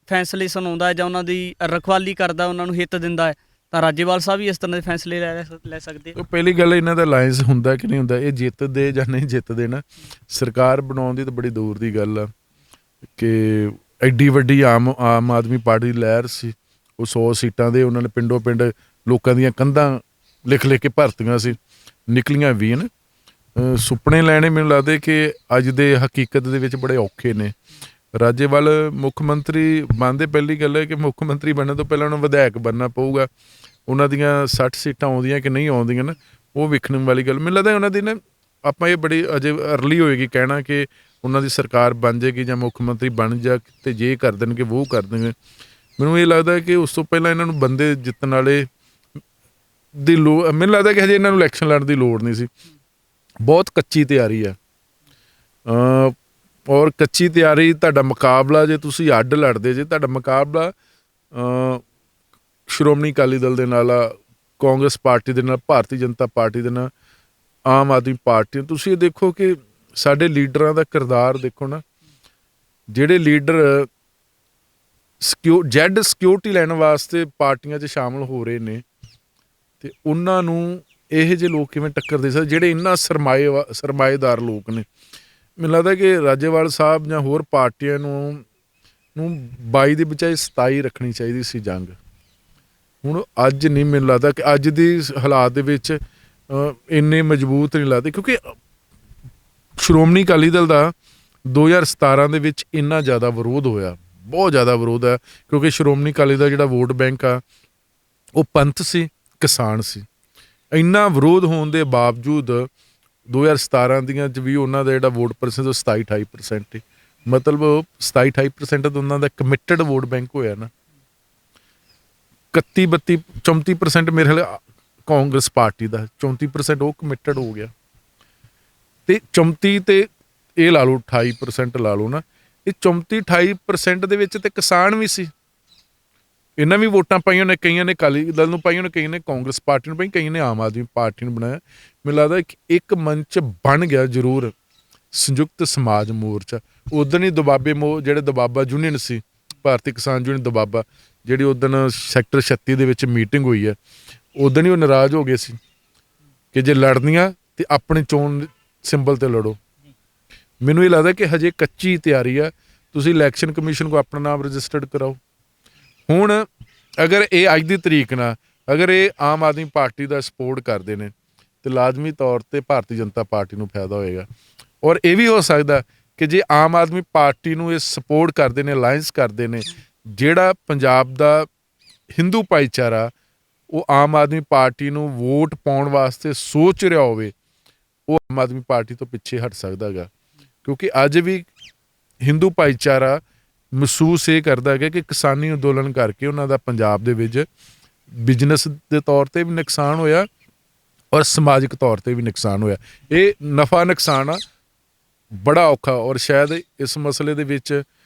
S2: ਫੈਸਲੇ ਸੁਣਾਉਂਦਾ ਹੈ ਜਾਂ ਉਹਨਾਂ ਦੀ ਰਖਵਾਲੀ ਕਰਦਾ, ਉਹਨਾਂ ਨੂੰ ਹਿੱਤ ਦਿੰਦਾ ਹੈ, ਤਾਂ ਰਾਜੇਵਾਲ ਸਾਹਿਬ ਵੀ ਇਸ ਤਰ੍ਹਾਂ ਦੇ ਫੈਸਲੇ ਲੈ ਸਕਦੇ।
S1: ਪਹਿਲੀ ਗੱਲ ਇਹਨਾਂ ਦਾ ਅਲਾਇੰਸ ਹੁੰਦਾ ਕਿ ਨਹੀਂ ਹੁੰਦਾ, ਇਹ ਜਿੱਤਦੇ ਜਾਂ ਨਹੀਂ ਜਿੱਤਦੇ ਨਾ, ਸਰਕਾਰ ਬਣਾਉਣ ਦੀ ਤਾਂ ਬੜੀ ਦੂਰ ਦੀ ਗੱਲ ਆ। ਕਿ ਐਡੀ ਵੱਡੀ ਆਮ ਆਦਮੀ ਪਾਰਟੀ ਦੀ ਲਹਿਰ ਸੀ, ਉਹ 100 ਸੀਟਾਂ ਦੇ ਉਹਨਾਂ ਨੇ ਪਿੰਡੋਂ ਪਿੰਡ ਲੋਕਾਂ ਦੀਆਂ ਕੰਧਾਂ ਲਿਖ ਕੇ ਭਰਤੀਆਂ ਸੀ, ਨਿਕਲੀਆਂ 20 ਨੇ। ਸੁਪਨੇ ਲੈਣੇ ਮੈਨੂੰ ਲੱਗਦਾ ਕਿ ਅੱਜ ਦੇ ਹਕੀਕਤ ਦੇ ਵਿੱਚ ਬੜੇ ਔਖੇ ਨੇ। ਰਾਜੇਵਾਲ ਮੁੱਖ ਮੰਤਰੀ ਬਣਦੇ, ਪਹਿਲੀ ਗੱਲ ਹੈ ਕਿ ਮੁੱਖ ਮੰਤਰੀ ਬਣਨ ਤੋਂ ਪਹਿਲਾਂ ਉਹਨਾਂ ਨੂੰ ਵਿਧਾਇਕ ਬਣਨਾ ਪਊਗਾ। ਉਹਨਾਂ ਦੀਆਂ 60 ਸੀਟਾਂ ਆਉਂਦੀਆਂ ਕਿ ਨਹੀਂ ਆਉਂਦੀਆਂ ਨਾ, ਉਹ ਵੇਖਣ ਵਾਲੀ ਗੱਲ। ਮੈਨੂੰ ਲੱਗਦਾ ਉਹਨਾਂ ਦੀ ਨਾ, ਆਪਾਂ ਇਹ ਬੜੀ ਅਜੇ ਅਰਲੀ ਹੋਏਗੀ ਕਹਿਣਾ ਕਿ ਉਹਨਾਂ ਦੀ ਸਰਕਾਰ ਬਣ ਜਾਏਗੀ ਜਾਂ ਮੁੱਖ ਮੰਤਰੀ ਬਣ ਜਾ, ਅਤੇ ਜੇ ਕਰ ਦੇਣਗੇ ਉਹ ਕਰ ਦੇਣਗੇ। ਮੈਨੂੰ ਇਹ ਲੱਗਦਾ ਕਿ ਉਸ ਤੋਂ ਪਹਿਲਾਂ ਇਹਨਾਂ ਨੂੰ ਬੰਦੇ ਜਿੱਤਣ ਵਾਲੇ ਦੀ ਲੋੜ, ਮੈਨੂੰ ਲੱਗਦਾ ਕਿ ਹਜੇ ਇਹਨਾਂ ਨੂੰ ਇਲੈਕਸ਼ਨ ਲੜਨ ਦੀ ਲੋੜ ਨਹੀਂ ਸੀ। ਬਹੁਤ ਕੱਚੀ ਤਿਆਰੀ ਆ। ਔਰ ਕੱਚੀ ਤਿਆਰੀ ਤੁਹਾਡਾ ਮੁਕਾਬਲਾ, ਜੇ ਤੁਸੀਂ ਅੱਡ ਲੜਦੇ ਜੇ, ਤੁਹਾਡਾ ਮੁਕਾਬਲਾ ਸ਼੍ਰੋਮਣੀ ਅਕਾਲੀ ਦਲ ਦੇ ਨਾਲ ਆ, ਕਾਂਗਰਸ ਪਾਰਟੀ ਦੇ ਨਾਲ, ਭਾਰਤੀ ਜਨਤਾ ਪਾਰਟੀ ਦੇ ਨਾਲ, ਆਮ ਆਦਮੀ ਪਾਰਟੀ। ਤੁਸੀਂ ਇਹ ਦੇਖੋ ਕਿ ਸਾਡੇ ਲੀਡਰਾਂ ਦਾ ਕਿਰਦਾਰ ਦੇਖੋ ਨਾ, ਜਿਹੜੇ ਲੀਡਰ ਜੈਡ ਸਿਕਿਉਰਿਟੀ ਲੈਣ ਵਾਸਤੇ ਪਾਰਟੀਆਂ 'ਚ ਸ਼ਾਮਲ ਹੋ ਰਹੇ ਨੇ, ਤੇ ਉਹਨਾਂ ਨੂੰ ਇਹੋ ਜਿਹੇ ਲੋਕ ਕਿਵੇਂ ਟੱਕਰ ਦੇ ਸਕਦੇ ਜਿਹੜੇ ਇੰਨਾ ਸਰਮਾਏਦਾਰ ਲੋਕ ਨੇ। ਮੈਨੂੰ ਲੱਗਦਾ ਕਿ ਰਾਜੇਵਾਲ ਸਾਹਿਬ ਜਾਂ ਹੋਰ ਪਾਰਟੀਆਂ ਨੂੰ 22 ਦੀ ਬਜਾਏ 27 ਰੱਖਣੀ ਚਾਹੀਦੀ ਸੀ ਜੰਗ। ਹੁਣ ਅੱਜ ਨਹੀਂ, ਮੈਨੂੰ ਲੱਗਦਾ ਕਿ ਅੱਜ ਦੀ ਹਾਲਾਤ ਦੇ ਵਿੱਚ ਇੰਨੇ ਮਜ਼ਬੂਤ ਨਹੀਂ ਲੱਗਦੇ, ਕਿਉਂਕਿ ਸ਼੍ਰੋਮਣੀ ਅਕਾਲੀ ਦਲ ਦਾ 2017 ਦੇ ਵਿੱਚ ਇੰਨਾ ਜ਼ਿਆਦਾ ਵਿਰੋਧ ਹੋਇਆ, ਬਹੁਤ ਜ਼ਿਆਦਾ ਵਿਰੋਧ ਹੈ, ਕਿਉਂਕਿ ਸ਼੍ਰੋਮਣੀ ਅਕਾਲੀ ਦਾ ਜਿਹੜਾ ਵੋਟ ਬੈਂਕ ਆ ਉਹ ਪੰਥ ਸੀ, ਕਿਸਾਨ ਸੀ। ਇੰਨਾ ਵਿਰੋਧ ਹੋਣ ਦੇ ਬਾਵਜੂਦ 2017 ਦੀਆਂ 'ਚ ਵੀ ਉਹਨਾਂ ਦਾ ਜਿਹੜਾ ਵੋਟ ਪਰਸੈਂਟ ਉਹ 27-28% ਸੀ। ਮਤਲਬ 27-28% ਤਾਂ ਉਹਨਾਂ ਦਾ ਕਮਿਟਡ ਵੋਟ ਬੈਂਕ ਹੋਇਆ ਨਾ। 31-34% ਮੇਰੇ ਖਿਆਲ ਕਾਂਗਰਸ ਪਾਰਟੀ ਦਾ, 34% ਉਹ ਕਮਿਟਡ ਹੋ ਗਿਆ, ਤੇ 34 ਤੇ ਇਹ ਲਾ ਲਓ 28% ਲਾ ਲਓ ਨਾ। ਇਹ 34-28% ਦੇ ਵਿੱਚ ਤੇ ਕਿਸਾਨ ਵੀ ਸੀ। ਇਹਨਾਂ ਵੀ ਵੋਟਾਂ ਪਾਈਆਂ ਨੇ, ਕਈਆਂ ਨੇ ਅਕਾਲੀ ਦਲ ਨੂੰ ਪਾਈਆਂ ਨੇ, ਕਈਆਂ ਨੇ ਕਾਂਗਰਸ ਪਾਰਟੀ ਨੂੰ ਪਾਈ, ਕਈਆਂ ਨੇ ਆਮ ਆਦਮੀ ਪਾਰਟੀ ਨੂੰ ਬਣਾਇਆ। ਮੈਨੂੰ ਲੱਗਦਾ ਇੱਕ ਮੰਚ ਬਣ ਗਿਆ ਜ਼ਰੂਰ ਸੰਯੁਕਤ ਸਮਾਜ ਮੋਰਚਾ। ਉਦੋਂ ਹੀ ਜਿਹੜੇ ਦਬਾਬਾ ਯੂਨੀਅਨ ਸੀ, ਭਾਰਤੀ ਕਿਸਾਨ ਯੂਨੀਅਨ ਦਬਾਬਾ, ਜਿਹੜੀ ਉਦੋਂ ਸੈਕਟਰ 36 ਦੇ ਵਿੱਚ ਮੀਟਿੰਗ ਹੋਈ ਹੈ, ਉਦੋਂ ਹੀ ਉਹ ਨਾਰਾਜ਼ ਹੋ ਗਏ ਸੀ ਕਿ ਜੇ ਲੜਨੀਆਂ ਤੇ ਆਪਣੇ ਚੋਣ ਸਿੰਬਲ ਤੇ ਲੜੋ। ਮੈਨੂੰ ਇਹ ਲੱਗਦਾ ਕਿ ਹਜੇ ਕੱਚੀ ਤਿਆਰੀ ਆ। ਤੁਸੀਂ ਇਲੈਕਸ਼ਨ ਕਮਿਸ਼ਨ ਕੋ ਆਪਣਾ ਨਾਮ ਰਜਿਸਟਰਡ ਕਰਾਓ। ਹੁਣ ਅਗਰ ਇਹ ਅੱਜ ਦੀ ਤਰੀਕ ਨਾਲ ਅਗਰ ਇਹ ਆਮ ਆਦਮੀ ਪਾਰਟੀ ਦਾ ਸਪੋਰਟ ਕਰਦੇ ਨੇ ਤੇ ਲਾਜ਼ਮੀ ਤੌਰ 'ਤੇ ਭਾਰਤੀ ਜਨਤਾ ਪਾਰਟੀ ਨੂੰ ਫਾਇਦਾ ਹੋਏਗਾ। ਔਰ ਇਹ ਵੀ ਹੋ ਸਕਦਾ ਕਿ ਜੇ ਆਮ ਆਦਮੀ ਪਾਰਟੀ ਨੂੰ ਇਹ ਸਪੋਰਟ ਕਰਦੇ ਨੇ, ਅਲਾਇੰਸ ਕਰਦੇ ਨੇ, ਜਿਹੜਾ ਪੰਜਾਬ ਦਾ ਹਿੰਦੂ ਭਾਈਚਾਰਾ ਉਹ ਆਮ ਆਦਮੀ ਪਾਰਟੀ ਨੂੰ ਵੋਟ ਪਾਉਣ ਵਾਸਤੇ ਸੋਚ ਰਿਹਾ ਹੋਵੇ, ਉਹ ਆਮ ਆਦਮੀ ਪਾਰਟੀ ਤੋਂ ਪਿੱਛੇ ਹਟ ਸਕਦਾ ਹੈਗਾ। ਕਿਉਂਕਿ ਅੱਜ ਵੀ ਹਿੰਦੂ ਭਾਈਚਾਰਾ ਮਹਿਸੂਸ ਇਹ ਕਰਦਾ ਹੈਗਾ ਕਿ ਕਿਸਾਨੀ ਅੰਦੋਲਨ ਕਰਕੇ ਉਹਨਾਂ ਦਾ ਪੰਜਾਬ ਦੇ ਵਿੱਚ ਬਿਜ਼ਨਸ ਦੇ ਤੌਰ 'ਤੇ ਵੀ ਨੁਕਸਾਨ ਹੋਇਆ ਔਰ ਸਮਾਜਿਕ ਤੌਰ 'ਤੇ ਵੀ ਨੁਕਸਾਨ ਹੋਇਆ। ਇਹ ਨਫਾ ਨੁਕਸਾਨ ਆ ਬੜਾ ਔਖਾ। ਔਰ ਸ਼ਾਇਦ ਇਸ ਮਸਲੇ ਦੇ ਵਿੱਚ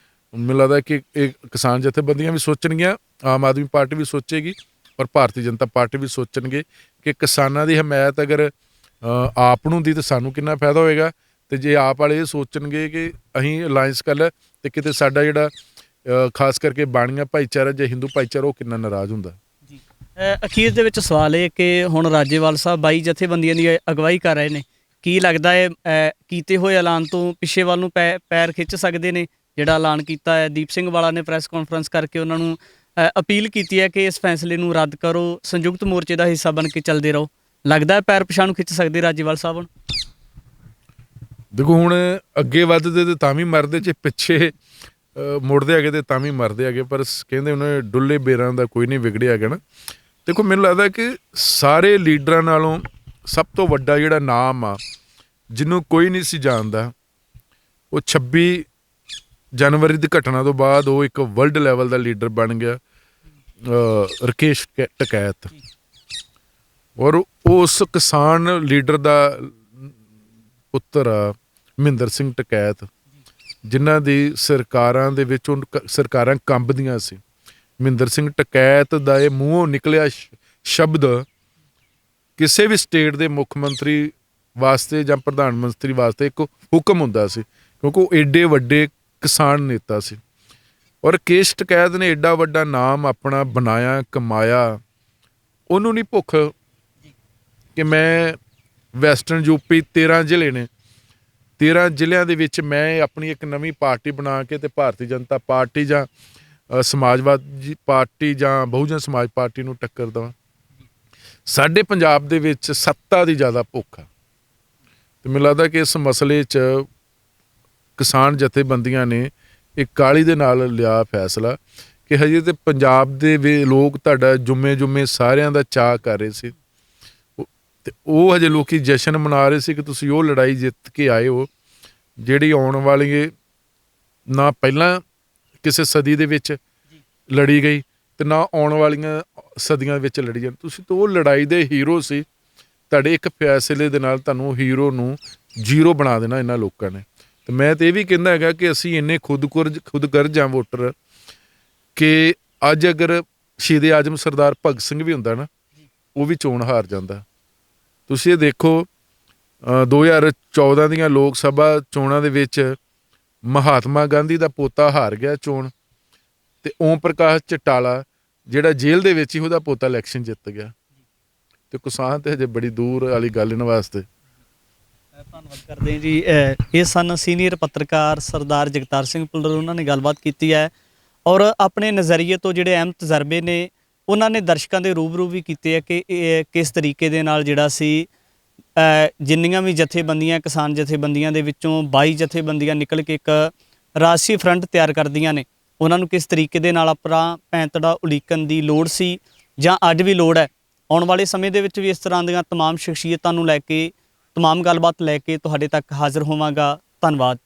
S1: ਮੈਨੂੰ ਲੱਗਦਾ ਕਿ ਇਹ ਕਿਸਾਨ ਜਥੇਬੰਦੀਆਂ ਵੀ ਸੋਚਣਗੀਆਂ, ਆਮ ਆਦਮੀ ਪਾਰਟੀ ਵੀ ਸੋਚੇਗੀ ਔਰ ਭਾਰਤੀ ਜਨਤਾ ਪਾਰਟੀ ਵੀ ਸੋਚਣਗੇ ਕਿ ਕਿਸਾਨਾਂ ਦੀ ਹਮਾਇਤ ਅਗਰ ਆਪ ਨੂੰ ਹੁੰਦੀ ਤਾਂ ਸਾਨੂੰ ਕਿੰਨਾ ਫਾਇਦਾ ਹੋਏਗਾ, ਤੇ ਜੇ ਆਪ ਵਾਲੇ ਇਹ ਸੋਚਣਗੇ ਕਿ ਅਸੀਂ ਅਲਾਇੰਸ ਕਰ ਲਿਆ ਤੇ ਕਿਤੇ ਸਾਡਾ ਜਿਹੜਾ ਖਾਸ ਕਰਕੇ ਬਾਣੀਆਂ ਭਾਈਚਾਰਾ ਜਾਂ ਹਿੰਦੂ ਭਾਈਚਾਰਾ ਉਹ ਕਿੰਨਾ ਨਾਰਾਜ਼ ਹੁੰਦਾ।
S2: ਜੀ, ਅਖੀਰ ਦੇ ਵਿੱਚ ਸਵਾਲ ਇਹ ਕਿ ਹੁਣ ਰਾਜੇਵਾਲ ਸਾਹਿਬ 22 ਜਥੇਬੰਦੀਆਂ ਦੀ ਅਗਵਾਈ ਕਰ ਰਹੇ ਨੇ, ਕੀ ਲੱਗਦਾ ਹੈ ਕੀਤੇ ਹੋਏ ਐਲਾਨ ਤੋਂ ਪਿੱਛੇ ਵੱਲ ਨੂੰ ਪੈਰ ਖਿੱਚ ਸਕਦੇ ਨੇ? ਜਿਹੜਾ ਐਲਾਨ ਕੀਤਾ ਹੈ ਦੀਪ ਸਿੰਘ ਵਾਲਾ ਨੇ ਪ੍ਰੈਸ ਕਾਨਫਰੰਸ ਕਰਕੇ ਉਹਨਾਂ ਨੂੰ ਅਪੀਲ ਕੀਤੀ ਹੈ ਕਿ ਇਸ ਫੈਸਲੇ ਨੂੰ ਰੱਦ ਕਰੋ, ਸੰਯੁਕਤ ਮੋਰਚੇ ਦਾ ਹਿੱਸਾ ਬਣ ਕੇ ਚੱਲਦੇ ਰਹੋ। ਲੱਗਦਾ ਹੈ ਪੈਰ ਪਿਛਾਂਹ ਨੂੰ ਖਿੱਚ ਸਕਦੇ ਰਾਜੇਵਾਲ ਸਾਹਿਬ ਹੁਣ?
S1: ਦੇਖੋ, ਹੁਣ ਅੱਗੇ ਵੱਧਦੇ ਤੇ ਤਾਂ ਵੀ ਮਰਦੇ, ਜੇ ਪਿੱਛੇ ਮੁੜਦੇ ਹੈਗੇ ਤੇ ਤਾਂ ਵੀ ਮਰਦੇ ਹੈਗੇ, ਪਰ ਕਹਿੰਦੇ ਉਹਨਾਂ ਡੁੱਲੇ ਬੇਰਾਂ ਦਾ ਕੋਈ ਨਹੀਂ ਵਿਗੜਿਆ ਹੈਗਾ ਨਾ। ਦੇਖੋ, ਮੈਨੂੰ ਲੱਗਦਾ ਕਿ ਸਾਰੇ ਲੀਡਰਾਂ ਨਾਲੋਂ ਸਭ ਤੋਂ ਵੱਡਾ ਜਿਹੜਾ ਨਾਮ ਆ ਜਿਹਨੂੰ ਕੋਈ ਨਹੀਂ ਸੀ ਜਾਣਦਾ, ਉਹ 26 ਜਨਵਰੀ ਦੀ ਘਟਨਾ ਤੋਂ ਬਾਅਦ ਉਹ ਇੱਕ ਵਰਲਡ ਲੈਵਲ ਦਾ ਲੀਡਰ ਬਣ ਗਿਆ, ਰਕੇਸ਼ ਟਕੈਤ। ਔਰ ਉਸ ਕਿਸਾਨ ਲੀਡਰ ਦਾ ਪੁੱਤਰ ਆ ਮਹਿੰਦਰ ਸਿੰਘ ਟਕੈਤ, ਜਿਨ੍ਹਾਂ ਦੀ ਸਰਕਾਰਾਂ ਦੇ ਵਿੱਚ ਸਰਕਾਰਾਂ ਕੰਬਦੀਆਂ ਸੀ। ਮਹਿੰਦਰ ਸਿੰਘ ਟਕੈਤ ਦਾ ਇਹ ਮੂੰਹੋਂ ਨਿਕਲਿਆ ਸ਼ਬਦ ਕਿਸੇ ਵੀ ਸਟੇਟ ਦੇ ਮੁੱਖ ਮੰਤਰੀ ਵਾਸਤੇ ਜਾਂ ਪ੍ਰਧਾਨ ਮੰਤਰੀ ਵਾਸਤੇ ਇੱਕ ਹੁਕਮ ਹੁੰਦਾ ਸੀ, ਕਿਉਂਕਿ ਉਹ ਏਡੇ ਵੱਡੇ ਕਿਸਾਨ ਨੇਤਾ ਸੀ। ਔਰ ਰਕੇਸ਼ ਟਕੈਤ ਨੇ ਏਡਾ ਵੱਡਾ ਨਾਮ ਆਪਣਾ ਬਣਾਇਆ, ਕਮਾਇਆ। ਉਹਨੂੰ ਨਹੀਂ ਭੁੱਖ ਕਿ ਮੈਂ ਵੈਸਟਰਨ ਯੂਪੀ 13 ਜ਼ਿਲ੍ਹੇ ਨੇ, 13 ਜ਼ਿਲ੍ਹਿਆਂ ਦੇ ਵਿੱਚ ਮੈਂ ਆਪਣੀ ਇੱਕ ਨਵੀਂ ਪਾਰਟੀ ਬਣਾ ਕੇ ਤੇ ਭਾਰਤੀ ਜਨਤਾ ਪਾਰਟੀ ਜਾਂ ਸਮਾਜਵਾਦੀ ਪਾਰਟੀ ਜਾਂ ਬਹੁਜਨ ਸਮਾਜ ਪਾਰਟੀ ਨੂੰ ਟੱਕਰ ਦੇਵਾਂ। ਸਾਡੇ ਪੰਜਾਬ ਦੇ ਵਿੱਚ ਸੱਤਾ ਦੀ ਜ਼ਿਆਦਾ ਭੁੱਖ ਆ, ਤੇ ਮੈਨੂੰ ਲੱਗਦਾ ਕਿ ਇਸ ਮਸਲੇ 'ਚ ਕਿਸਾਨ ਜਥੇਬੰਦੀਆਂ ਨੇ ਇੱਕ ਕਾਹਲੀ ਦੇ ਨਾਲ ਲਿਆ ਫੈਸਲਾ ਕਿ ਹਜੇ ਤੇ ਪੰਜਾਬ ਦੇ ਲੋਕ ਤੁਹਾਡਾ ਜੁਮੇ ਸਾਰਿਆਂ ਦਾ ਚਾਅ ਕਰ ਰਹੇ ਸੀ, ਤੇ ਉਹ ਹਜੇ ਲੋਕੀ ਜਸ਼ਨ ਮਨਾ ਰਹੇ ਸੀ ਕਿ ਤੁਸੀਂ ਉਹ ਲੜਾਈ ਜਿੱਤ ਕੇ ਆਏ ਹੋ ਜਿਹੜੀ ਆਉਣ ਵਾਲੀ ਨਾ ਪਹਿਲਾਂ ਕਿਸੇ ਸਦੀ ਦੇ ਵਿੱਚ ਲੜੀ ਗਈ ਤੇ ਨਾ ਆਉਣ ਵਾਲੀਆਂ ਸਦੀਆਂ ਵਿੱਚ ਲੜੀ ਜਾਣ। ਤੁਸੀਂ ਤਾਂ ਉਹ ਲੜਾਈ ਦੇ ਹੀਰੋ ਸੀ। ਤੁਹਾਡੇ ਇੱਕ ਫੈਸਲੇ ਦੇ ਨਾਲ ਤੁਹਾਨੂੰ ਹੀਰੋ ਨੂੰ ਜ਼ੀਰੋ ਬਣਾ ਦੇਣਾ ਇਹਨਾਂ ਲੋਕਾਂ ਨੇ। ਤੇ ਮੈਂ ਤੇ ਇਹ ਵੀ ਕਹਿੰਦਾ ਹੈਗਾ ਕਿ ਅਸੀਂ ਇੰਨੇ ਖੁਦਗਰਜ਼ ਹਾਂ ਵੋਟਰ ਕਿ ਅੱਜ ਅਗਰ ਸ਼ਹੀਦ ਆਜ਼ਮ ਸਰਦਾਰ ਭਗਤ ਸਿੰਘ ਵੀ ਹੁੰਦਾ ਨਾ, ਉਹ ਵੀ ਚੋਣ ਹਾਰ ਜਾਂਦਾ। ਤੁਸੀਂ ਇਹ ਦੇਖੋ 2014 ਦੀਆਂ ਲੋਕ ਸਭਾ ਚੋਣਾਂ ਦੇ ਵਿੱਚ ਮਹਾਤਮਾ ਗਾਂਧੀ ਦਾ ਪੋਤਾ ਹਾਰ ਗਿਆ ਚੋਣ, ਤੇ ਓਮ ਪ੍ਰਕਾਸ਼ ਚਟਾਲਾ ਜਿਹੜਾ ਜੇਲ੍ਹ ਦੇ ਵਿੱਚ ਹੀ ਉਹਦਾ ਪੋਤਾ ਇਲੈਕਸ਼ਨ ਜਿੱਤ ਗਿਆ। ਤੇ ਕਿਸਾਨ ਤੇ ਹਜੇ ਬੜੀ ਦੂਰ ਵਾਲੀ ਗੱਲ ਇਹਨਾਂ ਵਾਸਤੇ।
S2: ਧੰਨਵਾਦ ਕਰਦੇ ਹਾਂ ਜੀ। ਇਹ ਸਨ ਸੀਨੀਅਰ ਪੱਤਰਕਾਰ ਸਰਦਾਰ ਜਗਤਾਰ ਸਿੰਘ ਭੁੱਲਰ, ਉਹਨਾਂ ਨੇ ਗੱਲਬਾਤ ਕੀਤੀ ਹੈ ਔਰ ਆਪਣੇ ਨਜ਼ਰੀਏ ਤੋਂ ਜਿਹੜੇ ਅਹਿਮ ਤਜਰਬੇ ਨੇ ਉਹਨਾਂ ਨੇ ਦਰਸ਼ਕਾਂ ਦੇ ਰੂਬਰੂ ਵੀ ਕੀਤੇ ਹੈ ਕਿ ਇਹ ਕਿਸ ਤਰੀਕੇ ਦੇ ਨਾਲ ਜਿਹੜਾ ਸੀ ਜਿੰਨੀਆਂ ਵੀ ਜਥੇਬੰਦੀਆਂ ਕਿਸਾਨ ਜਥੇਬੰਦੀਆਂ ਦੇ ਵਿੱਚੋਂ 22 ਜਥੇਬੰਦੀਆਂ ਨਿਕਲ ਕੇ ਇੱਕ ਰਾਸ਼ਟਰੀ ਫਰੰਟ ਤਿਆਰ ਕਰਦੀਆਂ ਨੇ, ਉਹਨਾਂ ਨੂੰ ਕਿਸ ਤਰੀਕੇ ਦੇ ਨਾਲ ਆਪਣਾ ਪੈਂਤੜਾ ਉਲੀਕਣ ਦੀ ਲੋੜ ਸੀ ਜਾਂ ਅੱਜ ਵੀ ਲੋੜ ਹੈ। ਆਉਣ ਵਾਲੇ ਸਮੇਂ ਦੇ ਵਿੱਚ ਵੀ ਇਸ ਤਰ੍ਹਾਂ ਦੀਆਂ ਤਮਾਮ ਸ਼ਖਸੀਅਤਾਂ ਨੂੰ ਲੈ ਕੇ ਤਮਾਮ ਗੱਲਬਾਤ ਲੈ ਕੇ ਤੁਹਾਡੇ ਤੱਕ ਹਾਜ਼ਰ ਹੋਵਾਂਗਾ। ਧੰਨਵਾਦ।